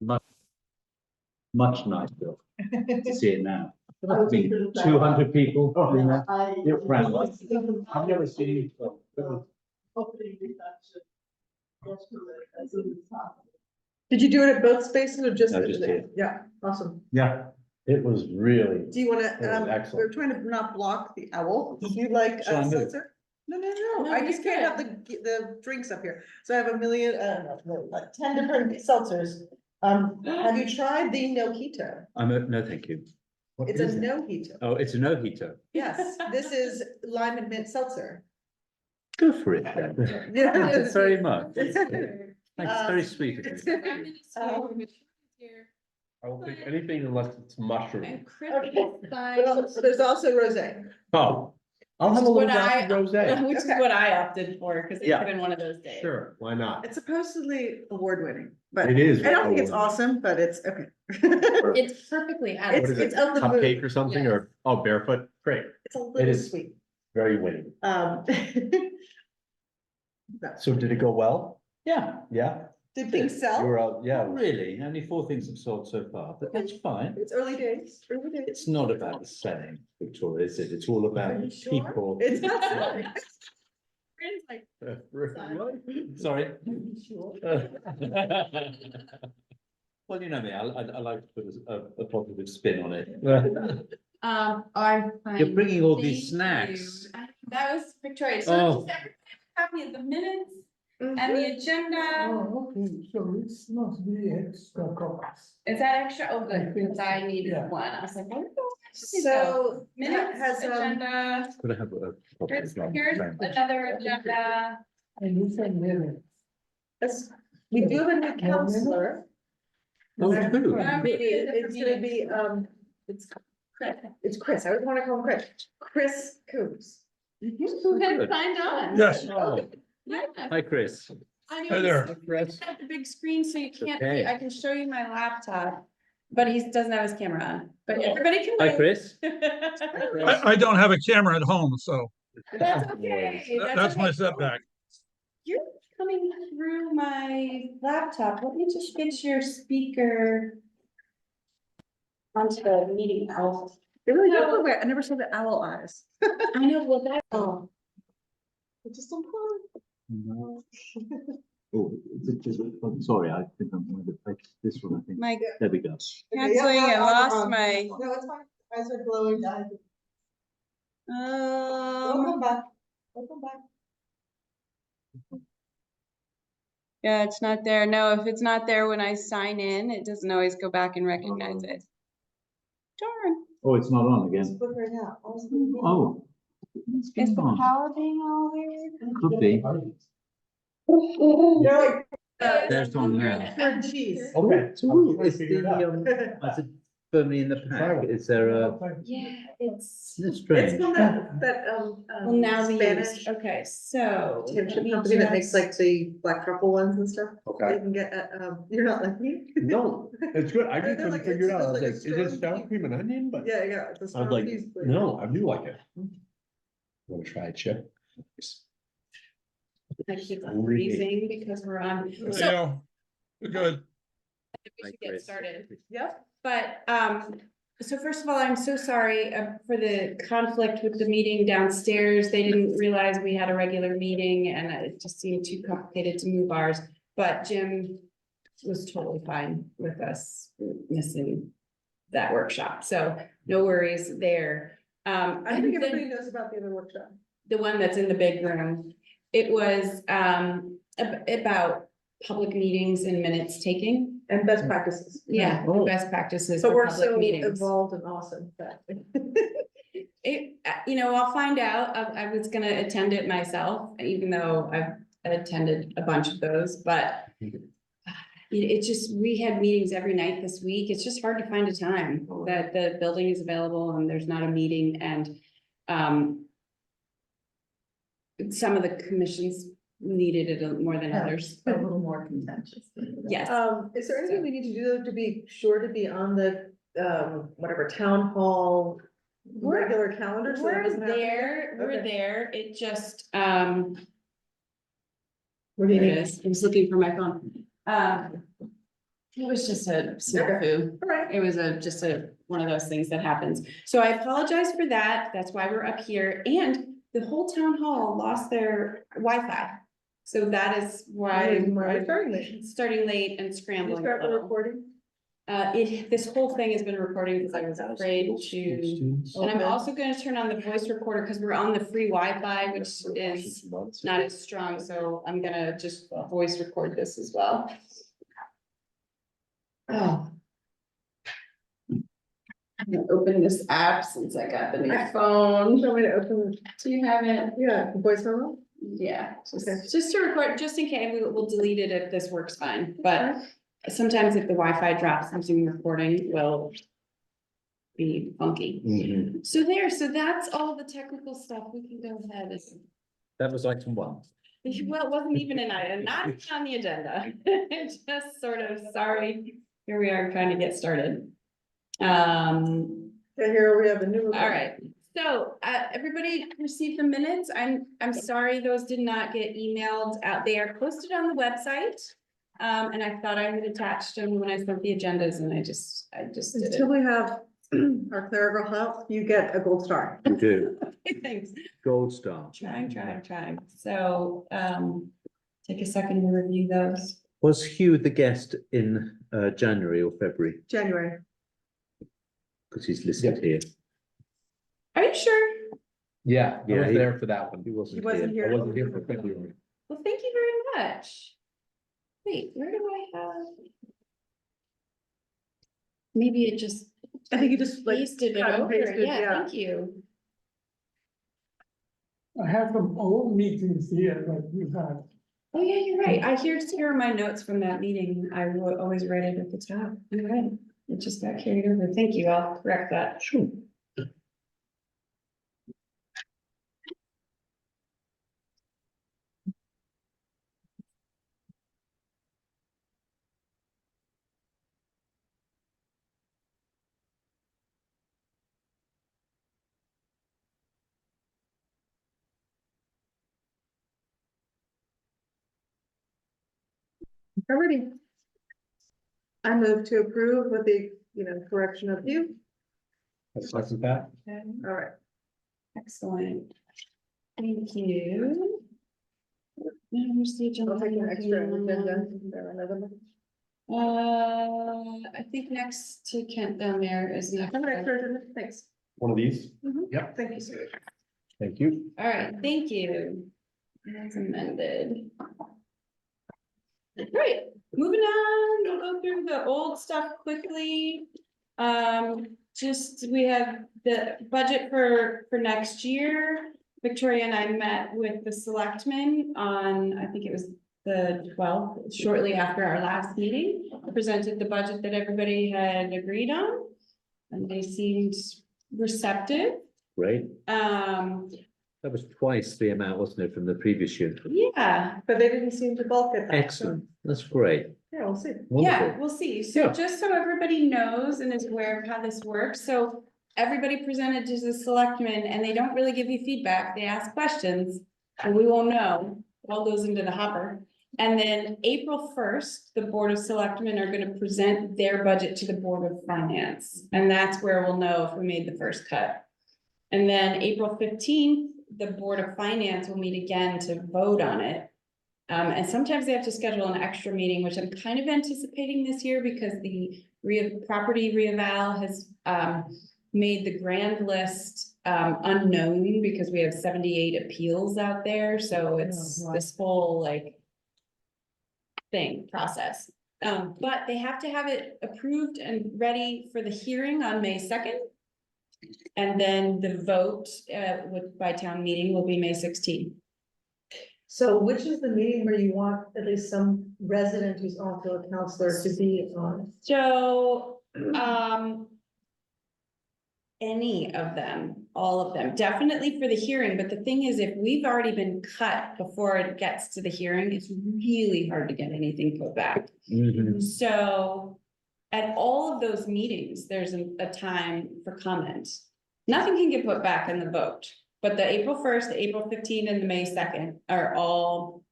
much, much nicer to see it now. There must be 200 people in there. Round. I've never seen. Did you do it at both spaces or just? No, just here. Yeah, awesome. Yeah, it was really. Do you wanna, It was excellent. we're trying to not block the owl. Do you like Shall I move? seltzer? No, I just can't have the drinks up here. So I have a million, like 10 different seltzers. Have you tried the Nojito? No, thank you. What It's a is it? Nojito. Oh, it's a mojito. Yes, this is lime and mint seltzer. Go for it then. Yeah. Thank you very much. It's- Thanks, very sweet of you. I will take anything unless it's mushroom. And Chris Okay. signed, Well, there's also rosé. Oh, I'll have a Which little is what glass of rosé. which is Okay. what I opted for, because Yeah. it's been one of those days. Sure, why not? It's supposedly award-winning, but It is. I don't think it's awesome, but it's okay. It's perfectly It's, adequate. it's of the Cupcake mood. or something, or, oh, barefoot, great, It's a It little is. sweet. very winning. So So did it go well? Yeah, Yeah? did things You sell? were out, yeah. not really. Only 4 things have sold so far, but that's fine. It's early days, early days. It's not about the selling, Victoria, is it? It's all about Are you sure? people. It's not selling. Friends like, Sorry. Sure. Well, you know me, I like to put a positive spin on it. I'm fine. You're bringing all these Thank you. snacks. That was Victoria, so Oh. just everybody happy with the minutes and the agenda, Oh, okay, so it's must be extra copies. is that extra? Oh, good, because I needed Yeah. one, I was like, where did those go? So Minutes, has, agenda, Could I have a? here's another agenda. And you can live yes, we do have a new counselor. Oh, who? Maybe it's gonna be, it's Chris, I would wanna call him Chris Coombs. Who had Good. signed on? Yes. Oh, Yeah. hi, Chris. I Hi there. Have the big screen, so you can't, Okay. I can show you my laptop, but he doesn't have his camera on, but everybody can. Hi, wave. Chris. I don't have a camera at home, so That's okay. that's my okay. setback. You're coming through my laptop. Let me just get your speaker onto the meeting house. They really don't look weird. I never saw the owl eyes. I know, well, that, Oh. It just don't call. Oh, I'm sorry, I think I'm going to take this one, I think. my There we go. canceling, I lost my, No, it's fine. Eyes are glowing. um, Welcome back. Welcome back. yeah, it's not there. No, if it's not there when I sign in, it doesn't always go back and recognize it. Darn. Oh, it's not on It's again. flickering out. Oh. It's Is been the on. power being all weird? Could be. You're There's it's on now. like, cheese. Okay. Ooh, I is figured it out. is it firmly in the pack? Is there a, Yeah, it's. isn't it It's strange? from that, Well, now the Spanish okay, so. Tim let chip me company that makes just- like the black truffle ones and stuff. You Okay. can get, you're not like me. No, it's good. I They're just couldn't like- figure it it's out. I was like a like, is it strong sour cream and onion? But Yeah, yeah. It's a I was strong like, cheese flavor. no, I do like it. Want to try it, Chip? I keep Really? freezing because we're on, so Yeah, good. we should get started. Yep. But, so first of all, I'm so sorry for the conflict with the meeting downstairs. They didn't realize we had a regular meeting and it just seemed too complicated to move ours. But Jim was totally fine with us missing that workshop, so no worries there. I think and then everybody knows about the other workshop. the one that's in the big room, it was, about public meetings and minutes taking. And best practices. Yeah, Oh. best practices So for we're public so meetings. involved and awesome that. It, I'll find out. I was gonna attend it myself, even though I've attended a bunch of those, but it's just, we had meetings every night this week. It's just hard to find a time that the building is available and there's not a meeting and, some of the commissions needed it more than others. A little more contentious. Yes. Is there anything we need to do to be sure to be on the, whatever, town hall We're- regular calendar? so that We're doesn't happen again? there, we're Okay. there. It just, What do you there it need? is. I was looking for my phone. It was just a snafu. All right. It was one of those things that happens. So I apologize for that. That's why we're up here. And the whole town hall lost their Wi-Fi. So that is why Right. it's starting late and You scrambling. a start the little. recording? This whole thing has been recording because I was afraid to. And I'm Okay. also gonna turn on the voice recorder because we're on the free Wi-Fi, which is not as strong, so I'm gonna just voice record this as well. Oh. I'm gonna open this app since I got the new phone. You want me to open, Do you have it? yeah, voice memo? Yeah, Okay. just to record, just in case, we'll delete it if this works fine, but sometimes if the Wi-Fi drops, the Zoom recording will be funky. Mhm. So that's all the technical stuff. We can go ahead. That was item 1. Well, it wasn't even an item, not even on the agenda. Just sort of, sorry, here we are trying to get started. And here we have a new. All right, so, everybody received the minutes. I'm sorry, those did not get emailed out. They are posted on the website. And I thought I had attached them when I sent the agendas and I just did Until it. we have our clerical help, you get a gold star. You do, Thanks. gold star. Trying. So, take a second to review those. Was Hugh the guest in January or February? January. Because he's listed here. Are you sure? Yeah, I Yeah, was he- there for that one. He wasn't He wasn't here. here. I wasn't here for February. Well, thank you very much. Wait, where do I have? Maybe it just I think you just like. pasted it cut and over. pasted, Yeah, thank you. I have some old meetings here that we had. Oh, yeah, you're right. Here are my notes from that meeting. I will always write it at the top. You're right. It just got carried over. Thank you. I'll correct that. Sure. Already. I move to approve with the, correction of you. Second that. Okay, All right. excellent. Thank you. Now, where's the agenda? I'll take an extra agenda. There are another one. I think next to Kent down there is next. Have an extra agenda. Thanks. One of these? Yep. Thank you, sir. Thank you. All right, thank you. As amended. Great, moving on, we'll go through the old stuff quickly. We have the budget for next year. Victoria and I met with the selectmen on, I think it was the 12th, shortly after our last meeting. Presented the budget that everybody had agreed on. And they seemed receptive. Great. That was twice the amount, wasn't it, from the previous year? Yeah, But they didn't seem to balk at that. so, Excellent. That's great. Yeah, we'll see. yeah, Wonderful. we'll see. So Yeah. just so everybody knows and is aware of how this works, so everybody presented to the selectmen and they don't really give you feedback. They ask questions. And we won't know. It all goes into the hopper. And then April 1st, the Board of Selectmen are gonna present their budget to the Board of Finance. And that's where we'll know if we made the first cut. And then April 15th, the Board of Finance will meet again to vote on it. And sometimes they have to schedule an extra meeting, which I'm kind of anticipating this year because the property reeval has made the grand list unknown because we have 78 appeals out there, so it's this whole process. But they have to have it approved and ready for the hearing on May 2nd. And then the vote by town meeting will be May 16th. So which is the meeting where you want at least some resident who's also a counselor to be on? So, any of them, all of them, definitely for the hearing, but the thing is, if we've already been cut before it gets to the hearing, it's really hard to get anything put back. Mhm. So, at all of those meetings, there's a time for comment. Nothing can get put back in the vote, but the April 1st, the April 15th, and the May 2nd are all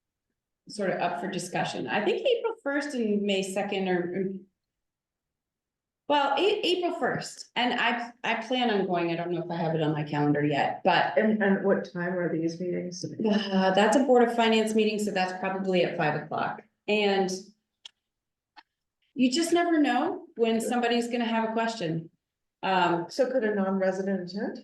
sort of up for discussion. I think April 1st and May 2nd are Well, April 1st, and I plan on going, I don't know if I have it on my calendar yet, but And what time are these meetings? that's a Board of Finance meeting, so that's probably at 5 o'clock, and you just never know when somebody's gonna have a question. So could a non-resident attend?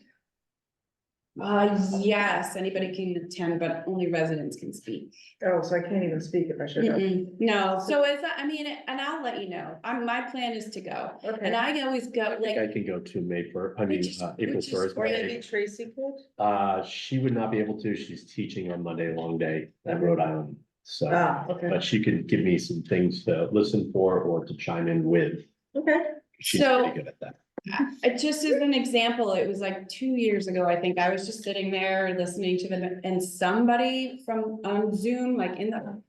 Yes, anybody can attend, but only residents can speak. Oh, so I can't even speak if I should. No, so it's, I mean, and I'll let you know, my plan is to go, and Okay. I always go, I think like. I can go to May first, I mean, Which is- April which is- first. Or maybe Tracy could? She would not be able to, she's teaching on Monday, a long day at Rhode Island, so. Okay, But she could give me some things to listen for or to chime in with. okay. She's So- pretty good at that. Just as an example, it was like 2 years ago, I think, I was just sitting there listening to them, and somebody from, on Zoom, like in the.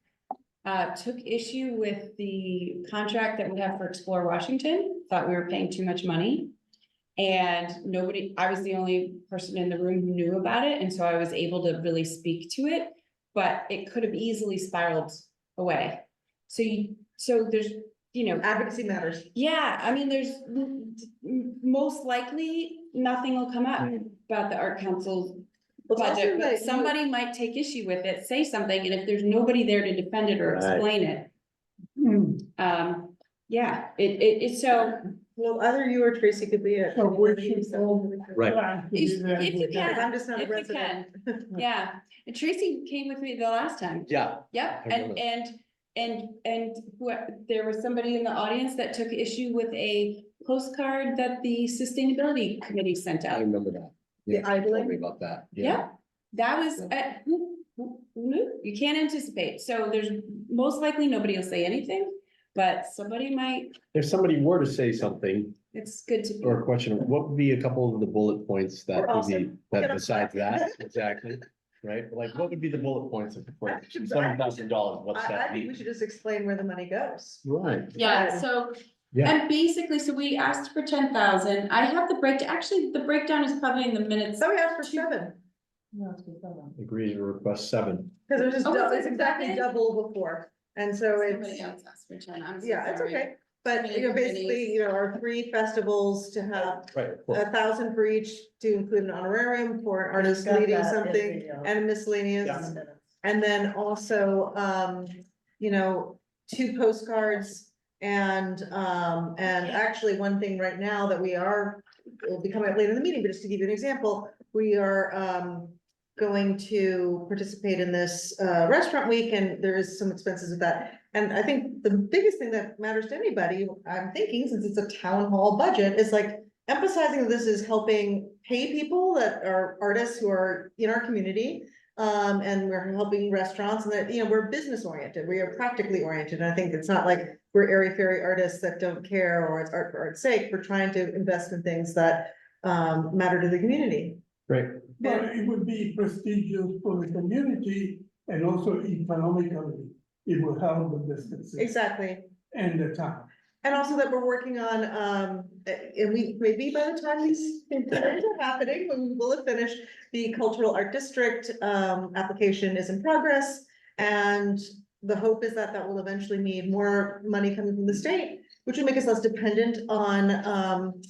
Took issue with the contract that we have for Explore Washington, thought we were paying too much money. And nobody, I was the only person in the room who knew about it, and so I was able to really speak to it. But it could have easily spiraled away. So there's, Advocacy matters. yeah, I mean, there's most likely, nothing will come up about the art council's Well, it's also budget, but that somebody might take issue with it, say something, and if there's nobody there to defend it or Right. explain it. Yeah, so, Well, either you or Tracy could be it. So we should all Right. plan to be there. if you can. I'm just not a If you resident. yeah, and Tracy came with me the last time. Yeah, Yep, I remember. and there was somebody in the audience that took issue with a postcard that the sustainability committee sent I out. remember that. The Yeah, told idling? me about that. Yeah, that was, who knew? You can't anticipate, so there's most likely nobody will say anything, but somebody might, If somebody were to say something it's good to. or a question, what would be a couple of the bullet points that We're would be, awesome. that Get up. besides that, exactly? Right, like what would be the bullet points for $7,000, what's I that think we mean? should just explain where the money goes. Right, Yeah, so, Yeah. and basically, so we asked for 10,000, I have the actually, the breakdown is probably in the minutes. So we asked for 7, No, it's good, that one. agree to request 7. because it was just, Oh, was it it's exactly 7? double before, and so Somebody it's, else asked for 10, I'm so yeah, it's sorry. okay. But, basically, our 3 festivals to have Right, of course. 1,000 for each to include an honorarium for an artist Got leading that in something the, and miscellaneous. Yeah. And then also, 2 postcards and actually one thing right now that will be coming up later in the meeting, but just to give you an example, we are, going to participate in this, restaurant week and there is some expenses with that. And I think the biggest thing that matters to anybody, I'm thinking, since it's a town hall budget, is like emphasizing that this is helping pay people that are artists who are in our community. And we're helping restaurants and that, we're business oriented, we are practically oriented. And I think it's not like we're airy-fairy artists that don't care or it's art for art's sake. We're trying to invest in things that matter to the community. Great, But it would be prestigious for the community and also economically, it will help the businesses Exactly. and the town. And also that we're working on, and we, maybe by the time these things are happening, when we will have finished, the cultural art district, application is in progress. And the hope is that that will eventually need more money coming from the state, which will make us less dependent on,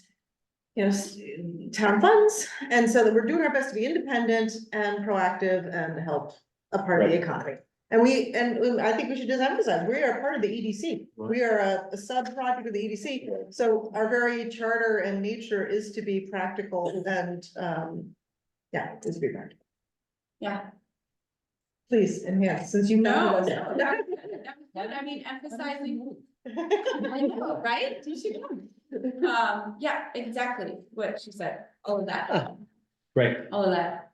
town funds. And so that we're doing our best to be independent and proactive and help a part of the Right. economy. And I think we should just emphasize, we are part of the EDC. We are a sub-project of the EDC. So our very charter and nature is to be practical and, is to be practical. Yeah. Please, and yes, since you know. No, no, that was good, that was good. I mean, emphasizing, I know, right? You should come. Yeah, exactly what she said, all of that, great. all of that.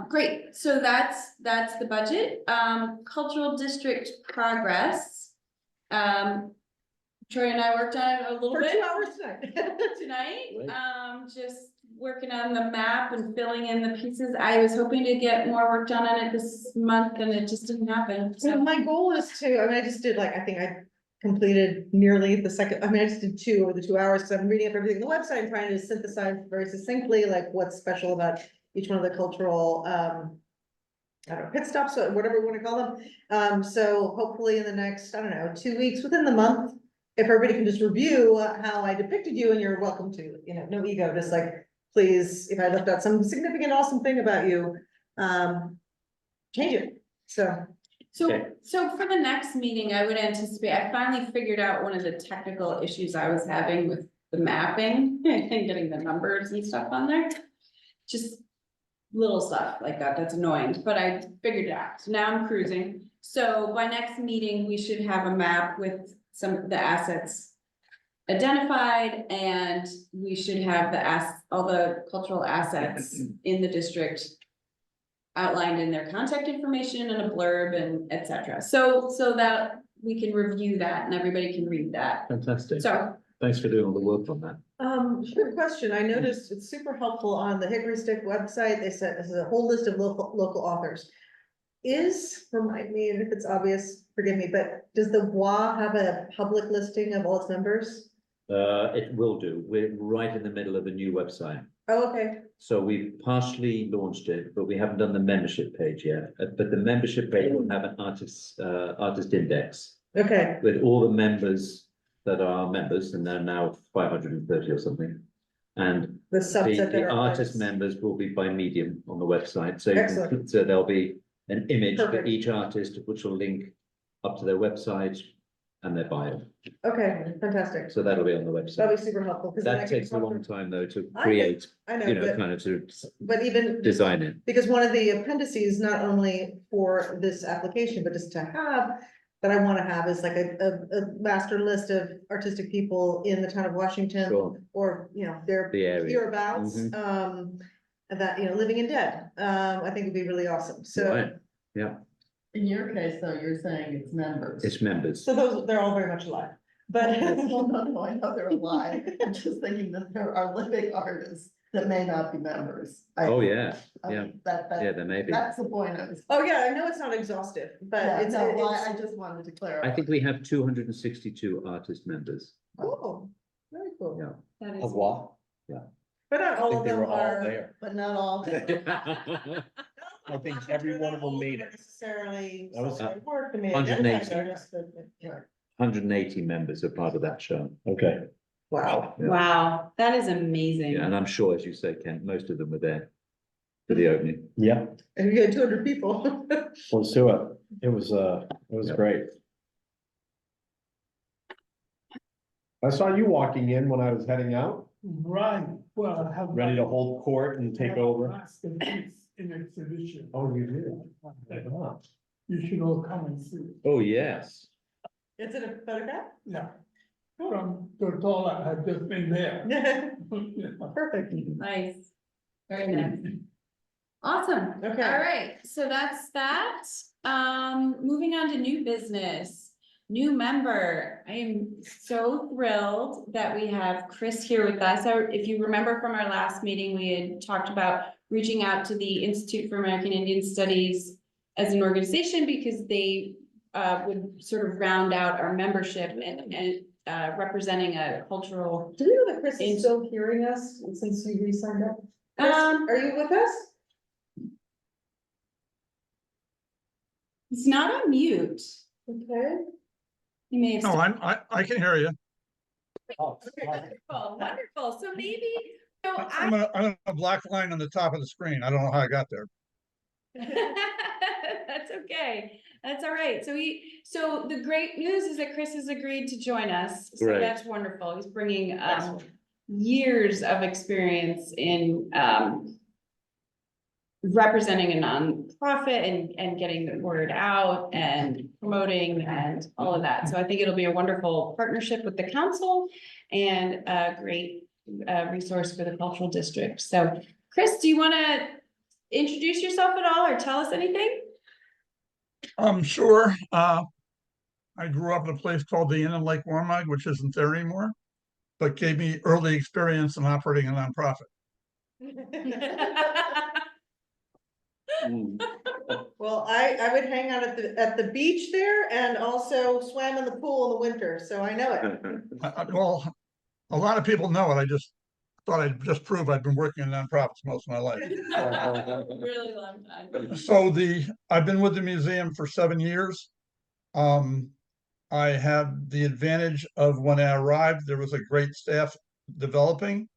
Great, so that's the budget, cultural district progress. Troy and I worked on it a little For bit. 2 hours tonight. Tonight, Right. just working on the map and filling in the pieces. I was hoping to get more work done on it this month and it just didn't happen, So so. my goal is I just did I think I completed nearly the second, I just did 2 over the 2 hours, because I'm reading up everything on the website and trying to synthesize very succinctly, like what's special about each one of the cultural, I don't know, pit stops, or whatever we wanna call them. So hopefully in the next, 2 weeks, within the month, if everybody can just review how I depicted you, and you're welcome to, you know, no ego, just like, please, if I left out some significant, awesome thing about you, change it, so. Okay. So for the next meeting, I would anticipate, I finally figured out one of the technical issues I was having with the mapping and getting the numbers and stuff on there. Just little stuff like that, that's annoying, but I figured it out. So now I'm cruising. So by next meeting, we should have a map with some of the assets identified, and we should have all the cultural assets in the district outlined in their contact information and a blurb and et cetera. So that we can review that and everybody can read that. Fantastic. So, Thanks for doing all the work on that. Good question. I noticed it's super helpful on the Hickory Stick website. They said this is a whole list of local authors. Remind me, and if it's obvious, forgive me, but does the WA have a public listing of all its members? It will do. We're right in the middle of a new website. Oh, okay. So we've partially launched it, but we haven't done the membership page yet. But the membership page will have an artist index Okay, with all the members that are members, and they're now 530 or something. And the subset that the are artist artists. members will be by medium on the website. So, Excellent. so there'll be an image for Perfect. each artist, which will link up to their website and their bio. Okay, fantastic. So that'll be on the That'd website. be super helpful. 'Cause then I That can takes a talk long to- time though to I know, create, I know, you know, but, kind of to but even. design it. Because one of the appendices, not only for this application, but just to have, that I wanna have is like a master list of artistic people in the town of Washington. Sure. Or, you know, their The area. hereabouts, Mhm. that, you know, living and dead, I think would be really awesome, so. Right. Yeah, In your case, though, you're saying it's members. it's members. So those, they're all very much alive, but. Well, no, I know they're alive. I'm just thinking that there are living artists that may not be members. Oh, yeah, I yeah. mean, That, Yeah, there may be. that's the point I was. Oh, yeah, I know it's not exhaustive, but Yeah, it's, no, well, I it's, just wanted to clarify. I think we have 262 artist members. cool, very cool. Yeah. that is. Of what? But not I all think of they them were all are. there. But not all. I think every one of them made it. Necessarily. That was- Work, I mean, 180. artists, but- 180 members are part of that show. Okay. Wow. Yeah. Wow, that is amazing. Yeah, and I'm sure, as you say, Ken, most of them were there for the opening. Yeah, And you had 200 people. let's do it. It was Yeah. great. I saw you walking in when I was heading out, Right, well, I have. ready to hold court and take over. Masterpiece in exhibition. Oh, you did? Ah. You should all come and see. Oh, yes. Is it a photograph? Yeah. From Tortola, I've just been there. Perfect. Nice, very nice. Awesome. Okay. All right, so that's that. Moving on to new business, new member. I am so thrilled that we have Chris here with us. So if you remember from our last meeting, we had talked about reaching out to the Institute for American Indian Studies as an organization because they would sort of round out our membership and representing a cultural. Do you know that Chris is still hearing us since you re-signed up? Chris, are you with us? It's not on mute. Okay. You may have. No, I can hear you. Wonderful, wonderful. So maybe, so I'm on a black line on the top of the screen. I don't know how I got there. That's okay. That's all right. So the great news is that Chris has agreed to join us. So Great. that's wonderful. He's bringing Excellent. years of experience in representing a nonprofit and getting the word out and promoting and all of that. So I think it'll be a wonderful partnership with the council and a great resource for the cultural district. So Chris, do you want to introduce yourself at all or tell us anything? Sure. I grew up in a place called the Inn in Lake Warmug, which isn't there anymore, but gave me early experience in operating a nonprofit. Well, I would hang out at the beach there and also swam in the pool in the winter, so I know it. Well, a lot of people know it. I just thought I'd just prove I've been working in nonprofits most of my life. Really long time. So I've been with the museum for 7 years. I have the advantage of when I arrived, there was a great staff developing,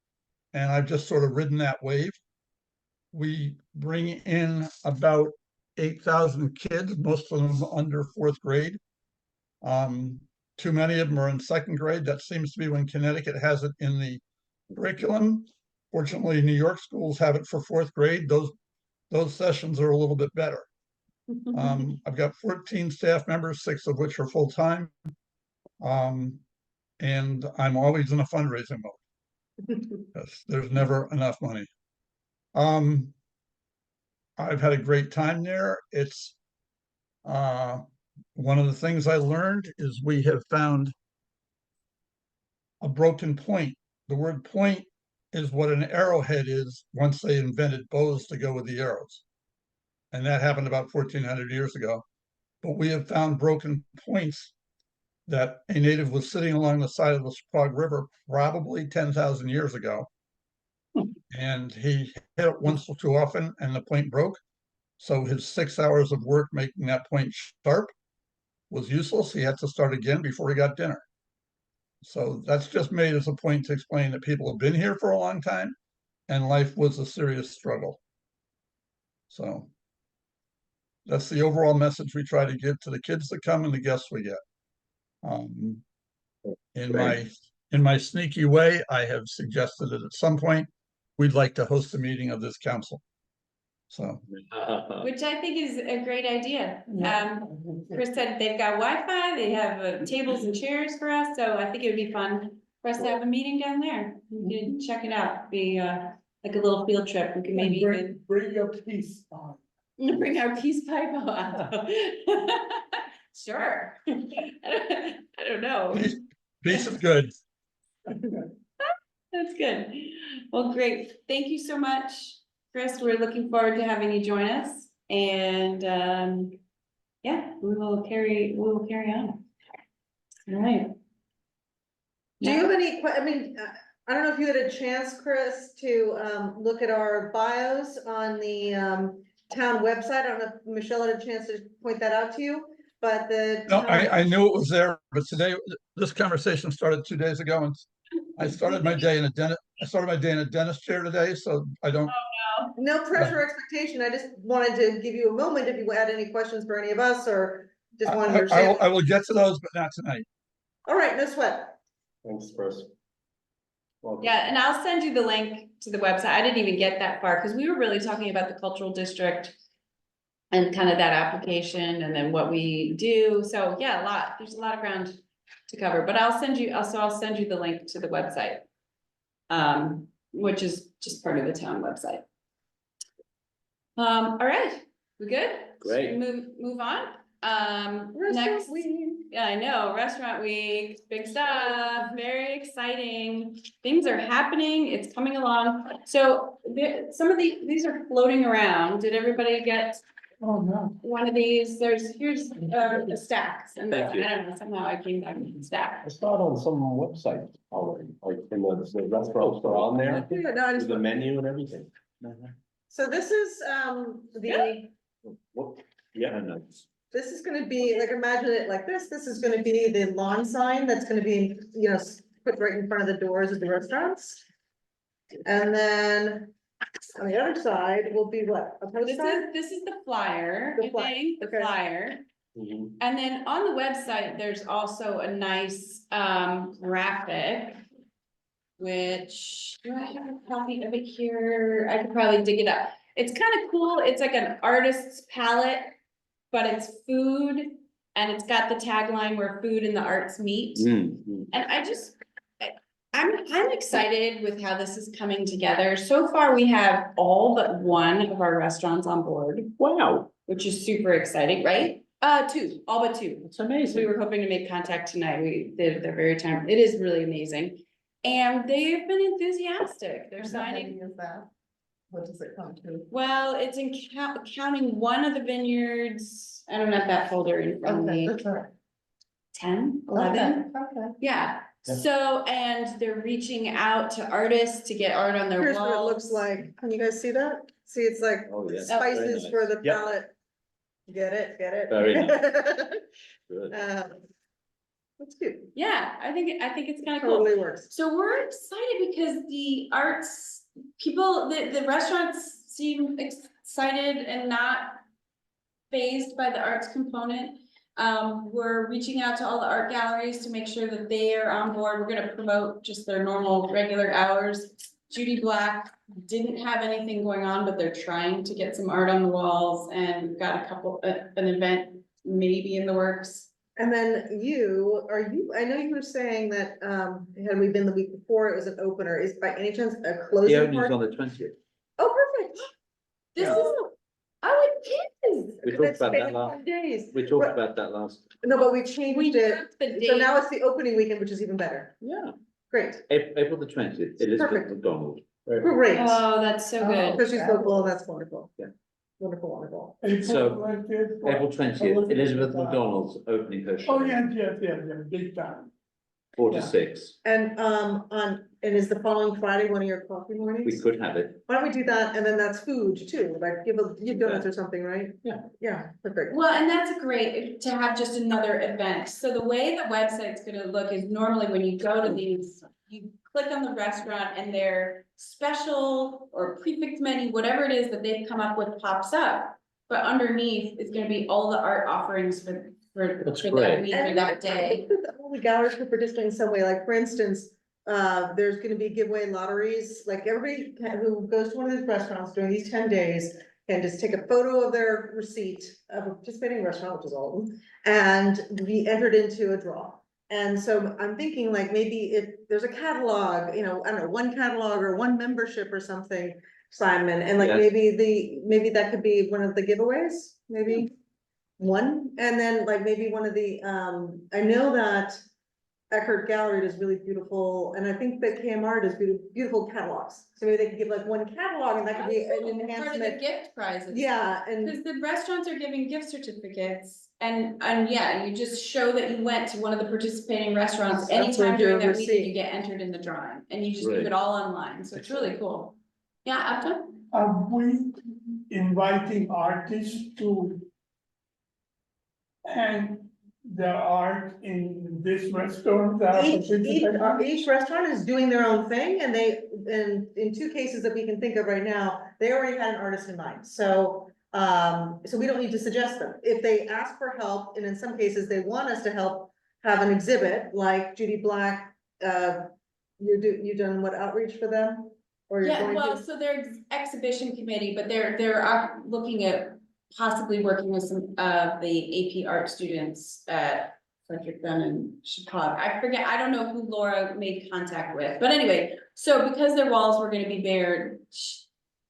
and I've just sort of ridden that wave. We bring in about 8,000 kids, most of them under fourth grade. Too many of them are in second grade. That seems to be when Connecticut has it in the curriculum. Fortunately, New York schools have it for fourth grade. Those sessions are a little bit better. I've got 14 staff members, 6 of which are full-time. And I'm always in a fundraising mode. Yes, there's never enough money. I've had a great time there. It's one of the things I learned is we have found a broken point. The word point is what an arrowhead is once they invented bows to go with the arrows. And that happened about 1400 years ago. But we have found broken points that a native was sitting along the side of the Sprague River probably 10,000 years ago. And he hit it once or too often and the point broke. So his 6 hours of work making that point sharp was useless. He had to start again before he got dinner. So that's just made as a point to explain that people have been here for a long time and life was a serious struggle. So that's the overall message we try to give to the kids that come and the guests we get. In my sneaky way, I have suggested that at some point we'd like to host a meeting of this council. So Which I think is a great idea. Yeah. Chris said they've got Wi-Fi, they have tables and chairs for us, so I think it would be fun for us to have a meeting down there. We could check it out, be like a little field trip. We could maybe even Bring your peace on. bring our peace pipe out. Sure. I don't know. peace is good. That's good. Well, great. Thank you so much, Chris. We're looking forward to having you join us. And yeah, we will carry on. All right. Do you have any, I mean, I don't know if you had a chance, Chris, to look at our bios on the town website. I don't know if Michelle had a chance to point that out to you, but the. No, town- I knew it was there, but today, this conversation started 2 days ago and I started my day in a dentist chair today, so I don't. No pressure or expectation. I just wanted to give you a moment if you had any questions for any of us or just wanted to I understand. will get to those, but not tonight. All right, no sweat. Thanks, Chris. Well, Yeah, and I'll send you the link to the website. I didn't even get that far because we were really talking about the cultural district and kind of that application and then what we do. So yeah, there's a lot of ground to cover, but I'll send you the link to the website. Which is just part of the town website. All right, we good? Great. Should we move on. Restaurant Next, week. yeah, I know, restaurant week, big stuff, very exciting. Things are happening, it's coming along. So some of these are floating around. Did everybody get Oh, no. one of these? Here's the stacks and I Thank you. don't know, somehow I came back with the stack. I saw it on some website already, like in the restaurants are on there, Yeah, no, I with just, the menu and everything. so this is, What? Yeah, no. this is gonna be, like, imagine it like this is gonna be the lawn sign that's gonna be, you know, put right in front of the doors of the restaurants. And then on the other side will be what, a post sign? This is the flyer, The I flyer, think, the okay. flyer. Mhm. And then on the website, there's also a nice graphic. Which, do I have a copy of it here? I could probably dig it up. It's kind of cool. It's like an artist's palette, but it's food. And it's got the tagline where food and the arts meet. Mm. And I'm excited with how this is coming together. So far, we have all but one of our restaurants on board, Wow, which is super exciting, right? All but two. it's We amazing. were hoping to make contact tonight. They're very time. It is really amazing. And they've been enthusiastic. They're And how many signing. is that? What does it come to? Well, it's in counting one of the vineyards. I don't have that folder in front of Okay, me. that's all right. 10, 11. Okay. Yeah. Yeah. So, and they're reaching out to artists to get art on their Here's what it walls. looks like. Can you guys see that? See, it's like Oh, yeah. spices for the Yep. palate. Get it? Very nice. Good. It's cute. Yeah, I think it's kind of cool. Totally works. So we're excited because the arts people, the restaurants seem excited and not fazed by the arts component. We're reaching out to all the art galleries to make sure that they are on board. We're gonna promote just their normal, regular hours. Judy Black didn't have anything going on, but they're trying to get some art on the walls, and we've got a couple, an event maybe in the works. And then I know you were saying that, had we been the week before, it was an opener, is by any chance a The closing opening's party? on the 20th. Oh, perfect. This Yeah. is, oh, it is. We talked That's about that been last, 5 days. we talked about that last, No, but we We changed it, moved the so date. now it's the opening weekend, which is even better. yeah, Great, April the 20th, Elizabeth Perfect. McDonald. great. Oh, that's so good. Because she's local, that's wonderful. Yeah. Wonderful, wonderful. So, April 20th. April 20th, Elizabeth McDonald's opening her show. Oh, yes, big time. 4 to Yeah. 6. And, and is the following Friday one of your coffee mornings? We could have it. Why don't we do that, and then that's food too, like give donuts or something, right? Yeah. Yeah, perfect. Well, and that's great to have just another event. So the way the website's gonna look is normally when you go to these, you click on the restaurant and their special or prefix menu, whatever it is that they've come up with pops up. But underneath is gonna be all the art offerings for That's that great. week or that day. All the galleries could participate in some way, like for instance, there's gonna be giveaway lotteries, like everybody who goes to one of these restaurants during these 10 days can just take a photo of their receipt of a participating restaurant, which is all of them, and be entered into a draw. And so I'm thinking like maybe if there's a catalog, I don't know, one catalog or one membership or something, Simon, and like Yes. maybe that could be one of the giveaways, maybe. One, and then like maybe one of the, I know that Eckerd Gallery does really beautiful, and I think that KMR does beautiful catalogs. So maybe they could give like one catalog and that could be an Part of the enhancement. gift prizes. Yeah, and Because the restaurants are giving gift certificates and yeah, you just show that you went to one of the participating restaurants Upload anytime your during that week and receipt. you get entered in the drawing and you just keep Right. it all online. So it's really cool. Yeah, Upton? Are we inviting artists to hang their art in this restaurant? that are participating? each restaurant is doing their own thing, and in 2 cases that we can think of right now, they already had an artist in mind, so. So we don't need to suggest them. If they ask for help, and in some cases they want us to help have an exhibit, like Judy Black, you've done what outreach for them? Or you're Yeah, going well, to? so they're exhibition committee, but they're looking at possibly working with some of the AP art students at Frederick Dunn and Chicago. I forget, I don't know who Laura made contact with, but anyway, so because their walls were gonna be bare,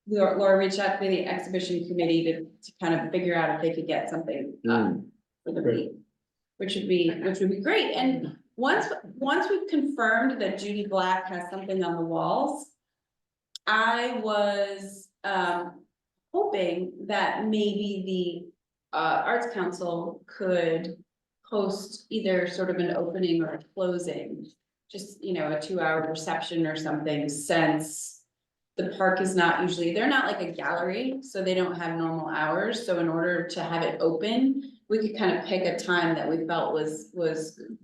Laura reached out to the exhibition committee to kind of figure out if they could get something for the week. Which would be great, and once we've confirmed that Judy Black has something on the walls, I was hoping that maybe the Arts Council could host either sort of an opening or a closing. Just, a 2-hour reception or something, since the park is not usually, they're not like a gallery, so they don't have normal hours. So in order to have it open, we could kind of pick a time that we felt was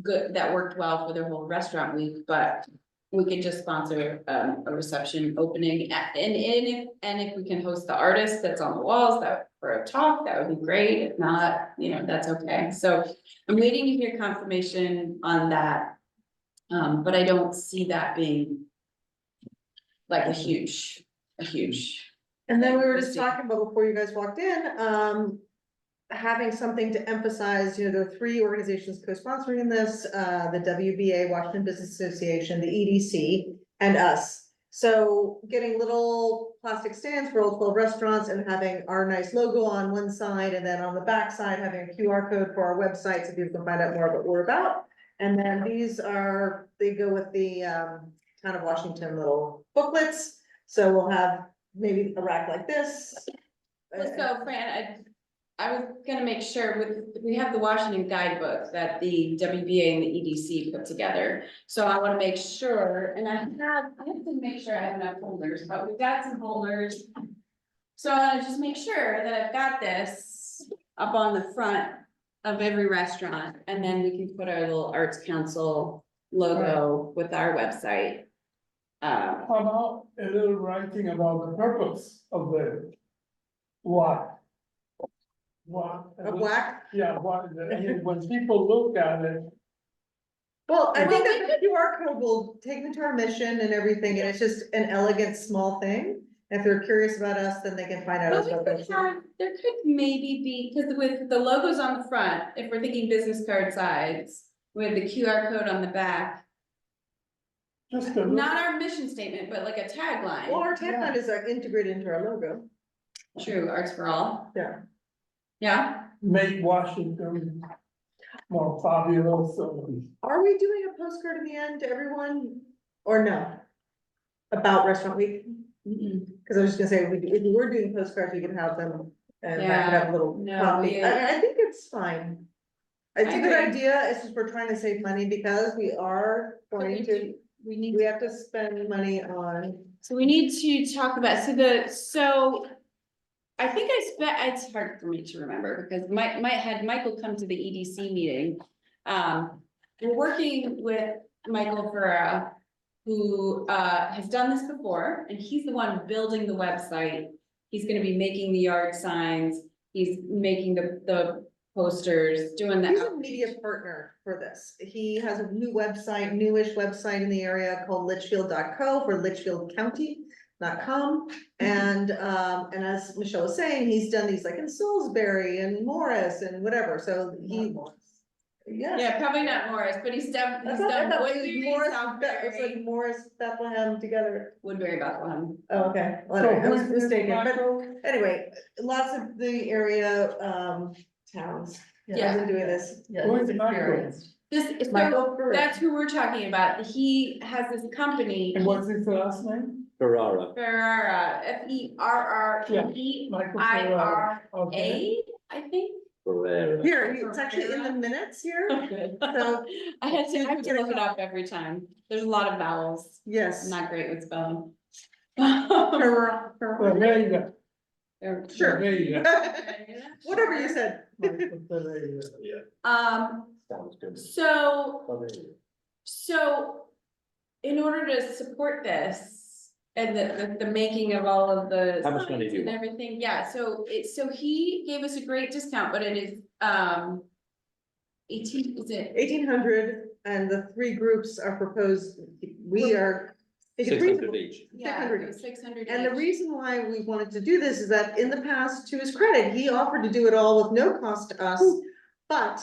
good, that worked well for their whole restaurant week, but we could just sponsor a reception opening, and if we can host the artist that's on the walls that for a talk, that would be great. If not, that's okay. So I'm waiting to hear confirmation on that. But I don't see that being like a huge. And then we were just talking about before you guys walked in, having something to emphasize, there are 3 organizations co-sponsoring this, the WBA, Washington Business Association, the EDC, and us. So getting little plastic stands for all 12 restaurants and having our nice logo on one side, and then on the back side, having a QR code for our website so people can find out more about what we're about. And then they go with the Town of Washington little booklets. So we'll have maybe a rack like this. So Fran, I was gonna make sure we have the Washington guidebook that the WBA and the EDC put together. So I wanna make sure, and I have to make sure I have enough folders, but we've got some folders. So I wanna just make sure that I've got this up on the front of every restaurant, and then we can put our little Arts Council logo with our website. How about a little writing about the purpose of the why? Why? A black, Yeah, why, I mean, when people look at it, well, I think Well, that the QR code will take them to our mission and everything, and it's just an elegant, small thing. If they're curious about us, then they can find out. But we about could us. have, there could maybe be, because with the logos on the front, if we're thinking business card size, with the QR code on the back, just a not look, our mission statement, but like a tagline. Well, our tagline is integrated into our logo. True, Arts for All. Yeah. Yeah, make Washington more fabulous, or Are we doing a postcard in the end to everyone, or no? About Restaurant Week? mm-mm. Cause I was just gonna say, if we were doing postcards, we could have them and I could have a little Yeah, no, copy. we- I think it's fine. It's I a good agree. idea, it's just we're trying to save money because we are But going we to, do- we need we have to spend money on. So we need to talk about, so I think it's hard for me to remember because Michael come to the EDC meeting. We're working with Michael Ferrera, who has done this before, and he's the one building the website. He's gonna be making the yard signs, he's making the posters, doing the. He's a outreach. media partner for this. He has a new website, newish website in the area called litchfield.co for litchfieldcounty.com. And as Michelle was saying, he's done these like in Salisbury and Morris and whatever, so he. Yeah. Yeah, probably not Morris, but he's done I thought it was Woodbury, Morris, it's Southbury, like Morris, Bethlehem together. Woodbury, Bethlehem. Oh, okay, well, So anyway, I was who's this mistaken, but Michael? anyway, lots of the area, towns. Yeah. Have been doing this. Yeah, Who he's is Michael? experienced. This, so Michael Ferrera. that's who we're talking about. He has this company, And what's his last name? Ferrara. Ferrara, Ferrera, Michael Ferrara. Okay. I think. Ferrara. Here, it's actually in the minutes here, so, I have to look it up every time. There's a lot of vowels. I'm yes. not great with spelling. Ferrera. Ferreira, Sure. Ferreira. Whatever you said. Michael Ferreira. Sounds good. So in order to support this and the making of all of the How much money signs do you and want? everything, yeah, so he gave us a great discount, but it is 18, is it? 1,800 and the three groups are proposed, we are. it's 600 reasonable. each. Yeah, 600. 600 And the each. reason why we wanted to do this is that in the past, to his credit, he offered to do it all with no cost to us. But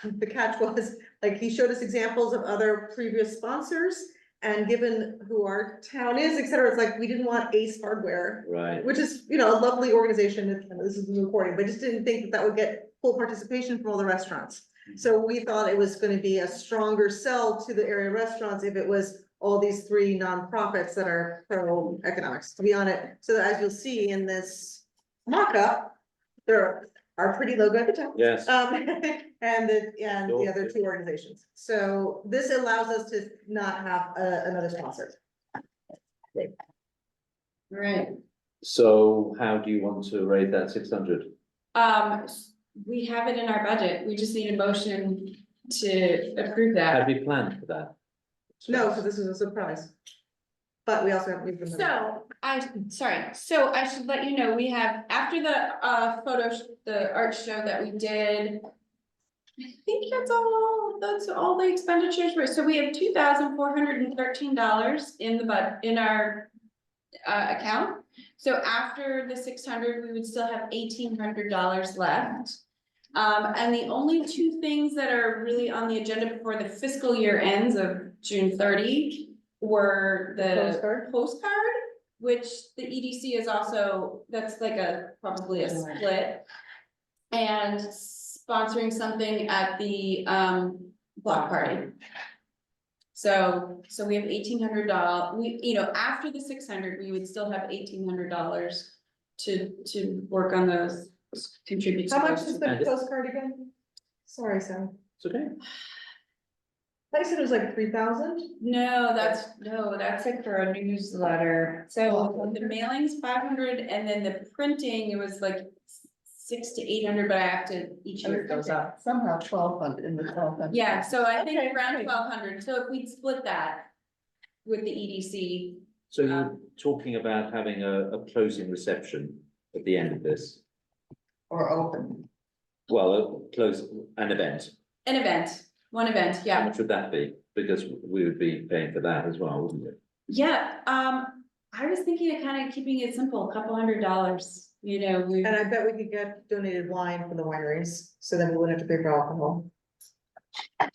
the catch was, like, he showed us examples of other previous sponsors. And given who our town is, et cetera, it's like, we didn't want Ace Hardware, Right. which is, a lovely organization, and this is the recording, but just didn't think that that would get full participation from all the restaurants. So we thought it was gonna be a stronger sell to the area restaurants if it was all these three nonprofits that are pro-economics to be on it. So that as you'll see in this mock-up, there are pretty logo at the top. Yes. And the other two organizations. So this allows us to not have another sponsor. Right, So how do you want to rate that 600? we have it in our budget, we just need a motion to approve that. Have you planned for that? No, so this is a surprise. But we also have. So, so I should let you know, we have, after the the art show that we did. I think that's all the expenditures were, so we have $2,413 in our account. So after the 600, we would still have $1,800 left. And the only two things that are really on the agenda before the fiscal year ends of June 30 were the postcard, which the EDC is also, that's like probably a split. And sponsoring something at the block party. So we have $1,800, after the 600, we would still have $1,800 to work on those, contribute to How much those. is the postcard again? Sorry, Sam. It's okay. I said it was like 3,000. No, that's like for a newsletter. So the mailing's 500 and then the printing, it was like 600 to 800, but I have to, each year it goes up. Somehow 1,200 in the 1,200. Yeah, so I think Okay, around great. 1,200, so if we split that with the EDC, So you're talking about having a closing reception at the end of this? Or open. Well, close an event. one event, How yeah. much would that be? Because we would be paying for that as well, wouldn't we? Yeah, I was thinking of kind of keeping it simple, a couple $100, you know, we. And I bet we could get donated wine from the wineries, so then we wouldn't have to pay for alcohol.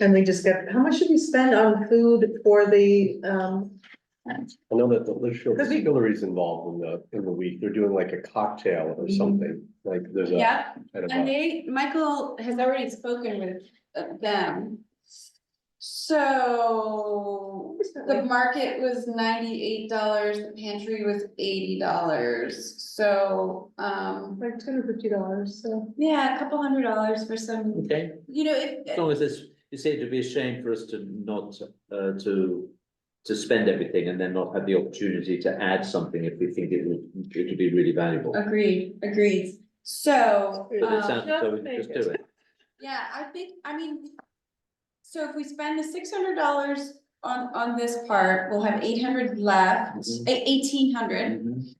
And we just get, how much should we spend on food for the, I know that the Litchfield Could we- Distillery's involved in the week, they're doing like a cocktail or something, like there's a. Yeah, kind of and a- Michael has already spoken with them. So the market was $98, the pantry was $80, so, like $250, so. yeah, a couple $100 for some, Okay, you know, as if, long as this, you say it'd be a shame for us to not, to spend everything and then not have the opportunity to add something if we think it would be really valuable. agreed, so. But it sounds, so we can just do it. Yeah, I mean, so if we spend the $600 on this part, we'll have 800 left, Mhm. 1,800. Mhm,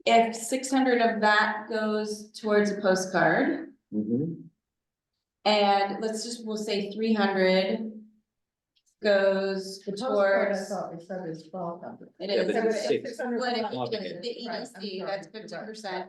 If 600 of that goes towards a postcard, mhm. and we'll say 300 goes The postcard, I towards. thought we said is 1,200. It Yeah, is, but it's it's six. split it, Marketing. the Right, I'm EDC, sorry, that's you're 50%. right.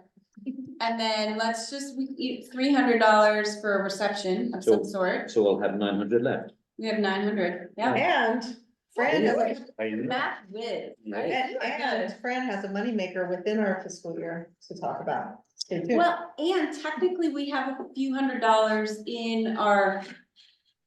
And then let's just, we eat $300 for a reception of some sort, So we'll have 900 left. we have 900, yeah. And Fran has, a- I know. Math whiz, right? and Fran has a moneymaker within our fiscal year to talk about. Stay tuned. Well, and technically, we have a few $100 in our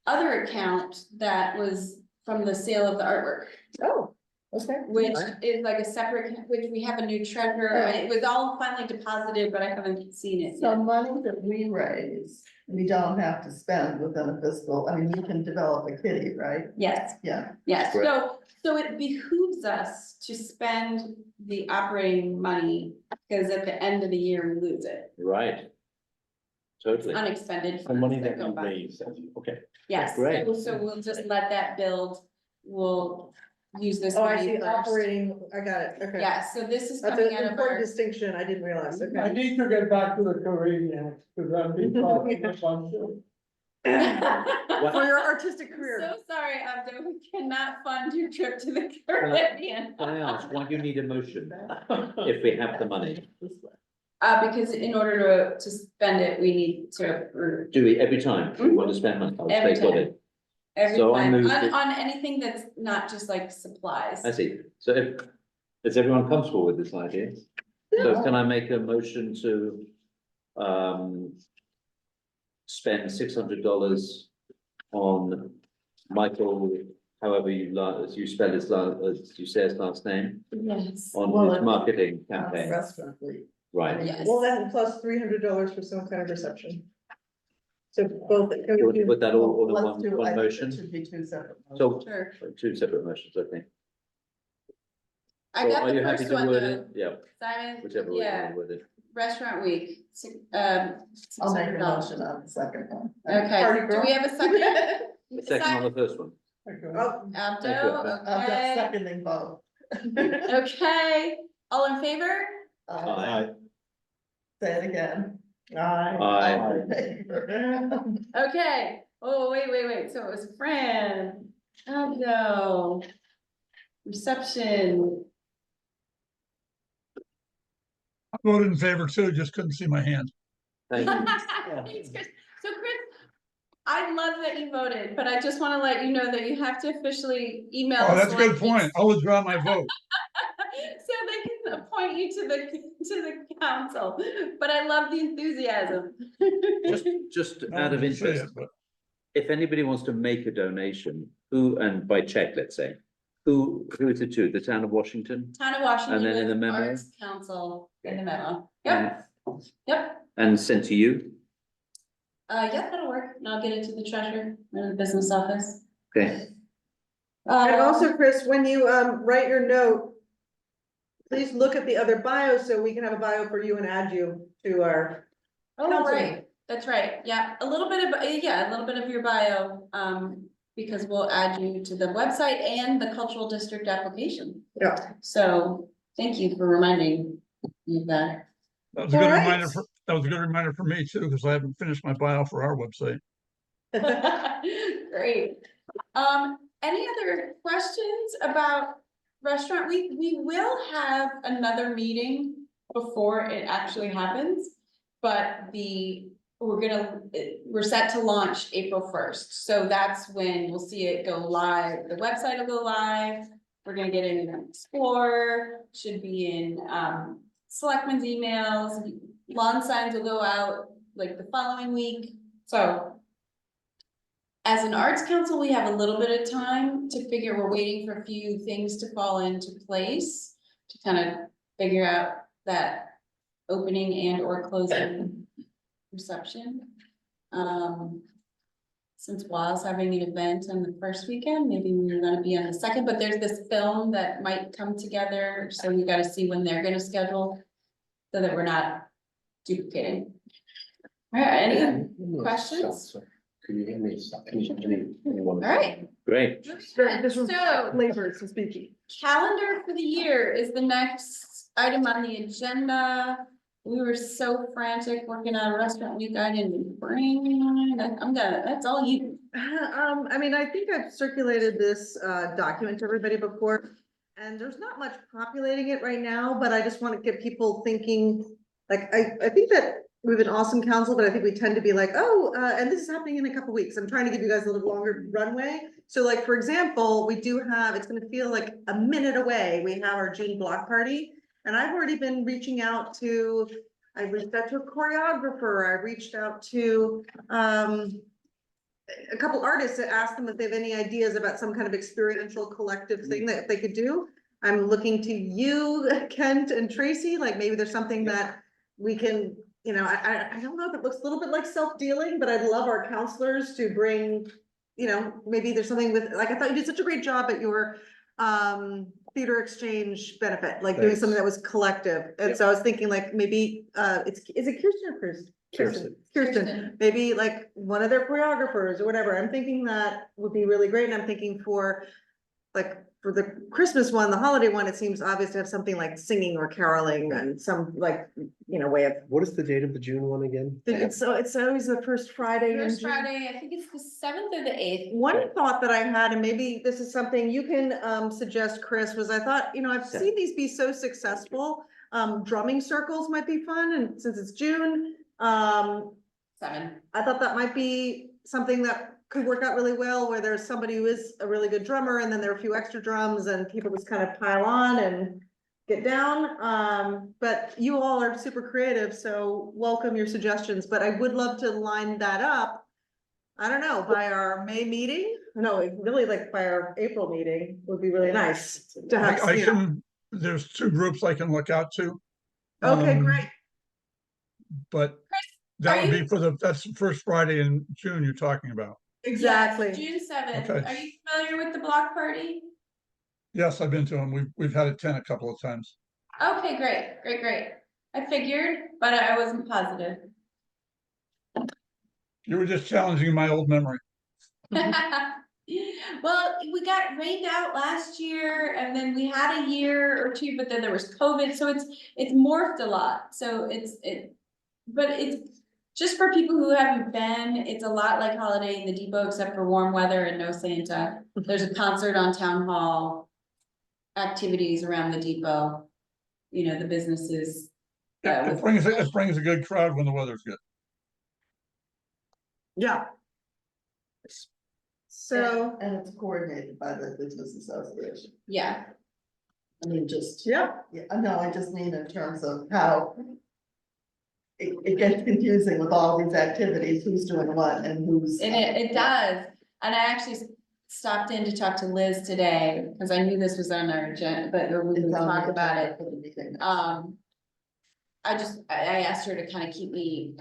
other account that was from the sale of the artwork, Oh, okay. which is like a separate, which we have a new treasurer. It was all finally deposited, but I haven't seen it So yet. money that we raise, we don't have to spend within a fiscal, I mean, we can develop a kitty, right? Yes, Yeah. yes. Correct. So it behooves us to spend the operating money, because at the end of the year, we lose it. Right. Totally. Unexpended. The money funds that go we by. raise, okay. Yes, Great. so we'll just let that build, we'll use this Oh, I money see, first. operating, I got it, okay. Yeah, so this is That's coming an out of important our, distinction, I didn't realize, I okay. need to get back to the Caribbean, because I've been talking a bunch of. For your artistic I'm career. so sorry, Abdo, we cannot fund your trip to the Caribbean. Can I ask, why do you need a motion if we have the money? Because in order to spend it, we need to approve Do we every time we want to spend money? Every They've got time. it. every So I time, move on, to- on anything that's not just like supplies. I see. So if, is everyone comfortable with this idea? So can I make a motion to, spend $600 on Michael, however you like, as you spell his, as you say his last name, Yes, on Well, his it's- marketing campaign, Restaurant week. right? yes. Well, then plus $300 for some kind of reception. So both. can we You want to do- put that all in Let's do, I one think it motion? should be two separate. So, Sure, two separate motions, I think. I So got are the you happy first to one word though, it? Yeah, Simon, whichever way you yeah, want to word it. restaurant week, I'll make a $600. motion on the second one. Okay, Party do girl. we have a second? Second on the first one. Okay. Oh, Thank you, Abdo, I'm just okay, seconding both. okay, all in favor? Aye. Say it again. aye. Aye. All in favor. Okay, oh, wait, so it was Fran, Abdo. Reception, I voted in favor too, just couldn't see my hand. Thank you. Thanks, Chris. So Chris, I love that you voted, but I just wanna let you know that you have to officially email. Oh, the that's a good select point. I'll withdraw my vote. So they can appoint you to the council, but I love the enthusiasm. Just No out one of can see interest, it, but if anybody wants to make a donation, who, and by check, let's say, who is it to? The town of Washington? Town of Washington. And then in the memo? Arts Council in the memo. Yep, yep. And sent to you? Yep, that'll work. And I'll get it to the treasurer or the business office. Okay, And also, Chris, when you write your note, please look at the other bio so we can have a bio for you and add you to our Oh, Council. right, that's right, yeah, a little bit of, yeah, a little bit of your bio, because we'll add you to the website and the cultural district application. Yeah. So, thank you for reminding me of that. That was a good All reminder right. that was a good reminder for me too, because I haven't finished my bio for our website. Great. Any other questions about restaurant? We will have another meeting before it actually happens. But we're set to launch April 1st, so that's when we'll see it go live, the website will go live. We're gonna get in an Explorer, should be in, selectmen's emails, lawn signs will go out like the following week, so. As an arts council, we have a little bit of time to figure, we're waiting for a few things to fall into place. To kind of figure out that opening and or closing reception. Since WA's having an event on the first weekend, maybe we're gonna be on the second, but there's this film that might come together, so we gotta see when they're gonna schedule. So that we're not duplicating. All right, any questions? Could you hear me? Can you hear me? All right. Great. This was So- flavors to speaking. Calendar for the year is the next item on the agenda. We were so frantic working on a restaurant week, I didn't bring, that's all you. I mean, I think I've circulated this document to everybody before, and there's not much populating it right now, but I just want to get people thinking. Like, I think that we have an awesome council, but I think we tend to be like, oh, and this is happening in a couple weeks. I'm trying to give you guys a little longer runway. So like, for example, we do have, it's gonna feel like a minute away, we have our June block party. And I've already been reaching out to, I reached out to a choreographer, I reached out to, a couple artists to ask them if they have any ideas about some kind of experiential collective thing that they could do. I'm looking to you, Kent and Tracy, like maybe there's something that we can, you know, I don't know if it looks a little bit like self-dealing, but I'd love our counselors to bring, you know, maybe there's something with, like, I thought you did such a great job at your theater exchange benefit, like doing Thanks. something that was collective. And so I was thinking like maybe is it Kirsten or Kirsten? Kirsten. Kirsten, maybe like one of their choreographers or whatever. I'm thinking that would be really great. And I'm thinking for like, for the Christmas one, the holiday one, it seems obvious to have something like singing or caroling and some like, you know, way of. What is the date of the June one again? It's always the first Friday in First June. Friday, I think it's the 7th or the 8th. One thought that I had, and maybe this is something you can suggest, Chris, was I thought, you know, I've seen these be so successful. Drumming circles might be fun, and since it's June, 7. I thought that might be something that could work out really well, where there's somebody who is a really good drummer, and then there are a few extra drums, and people just kind of pile on and get down. But you all are super creative, so welcome your suggestions, but I would love to line that up. I don't know, by our May meeting? No, really like by our April meeting would be really nice to have, I you know. can, there's two groups I can look out to. Okay, Um, great. But are that would you- be that's the first Friday in June you're talking about. Exactly. Yes, June 7th. Okay. Are you familiar with the block party? Yes, I've been to them. We've had it 10 a couple of times. Okay, great. I figured, but I wasn't positive. You were just challenging my old memory. Well, we got rained out last year and then we had a year or two, but then there was COVID, so it's morphed a lot, so but it's just for people who haven't been, it's a lot like Holiday in the Depot, except for warm weather and no Santa. There's a concert on Town Hall, activities around the depot, you know, the businesses. It brings a good crowd when the weather's good. Yeah. So, And it's coordinated by the business association. Yeah, I mean, just. yeah, Yeah, no, I just mean in terms of how. It gets confusing with all these activities, who's doing what and who's. and it does, and I actually stopped in to talk to Liz today, because I knew this was on our agenda, but we would It's on the talk about agenda it. for the meeting. I asked her to kind of keep me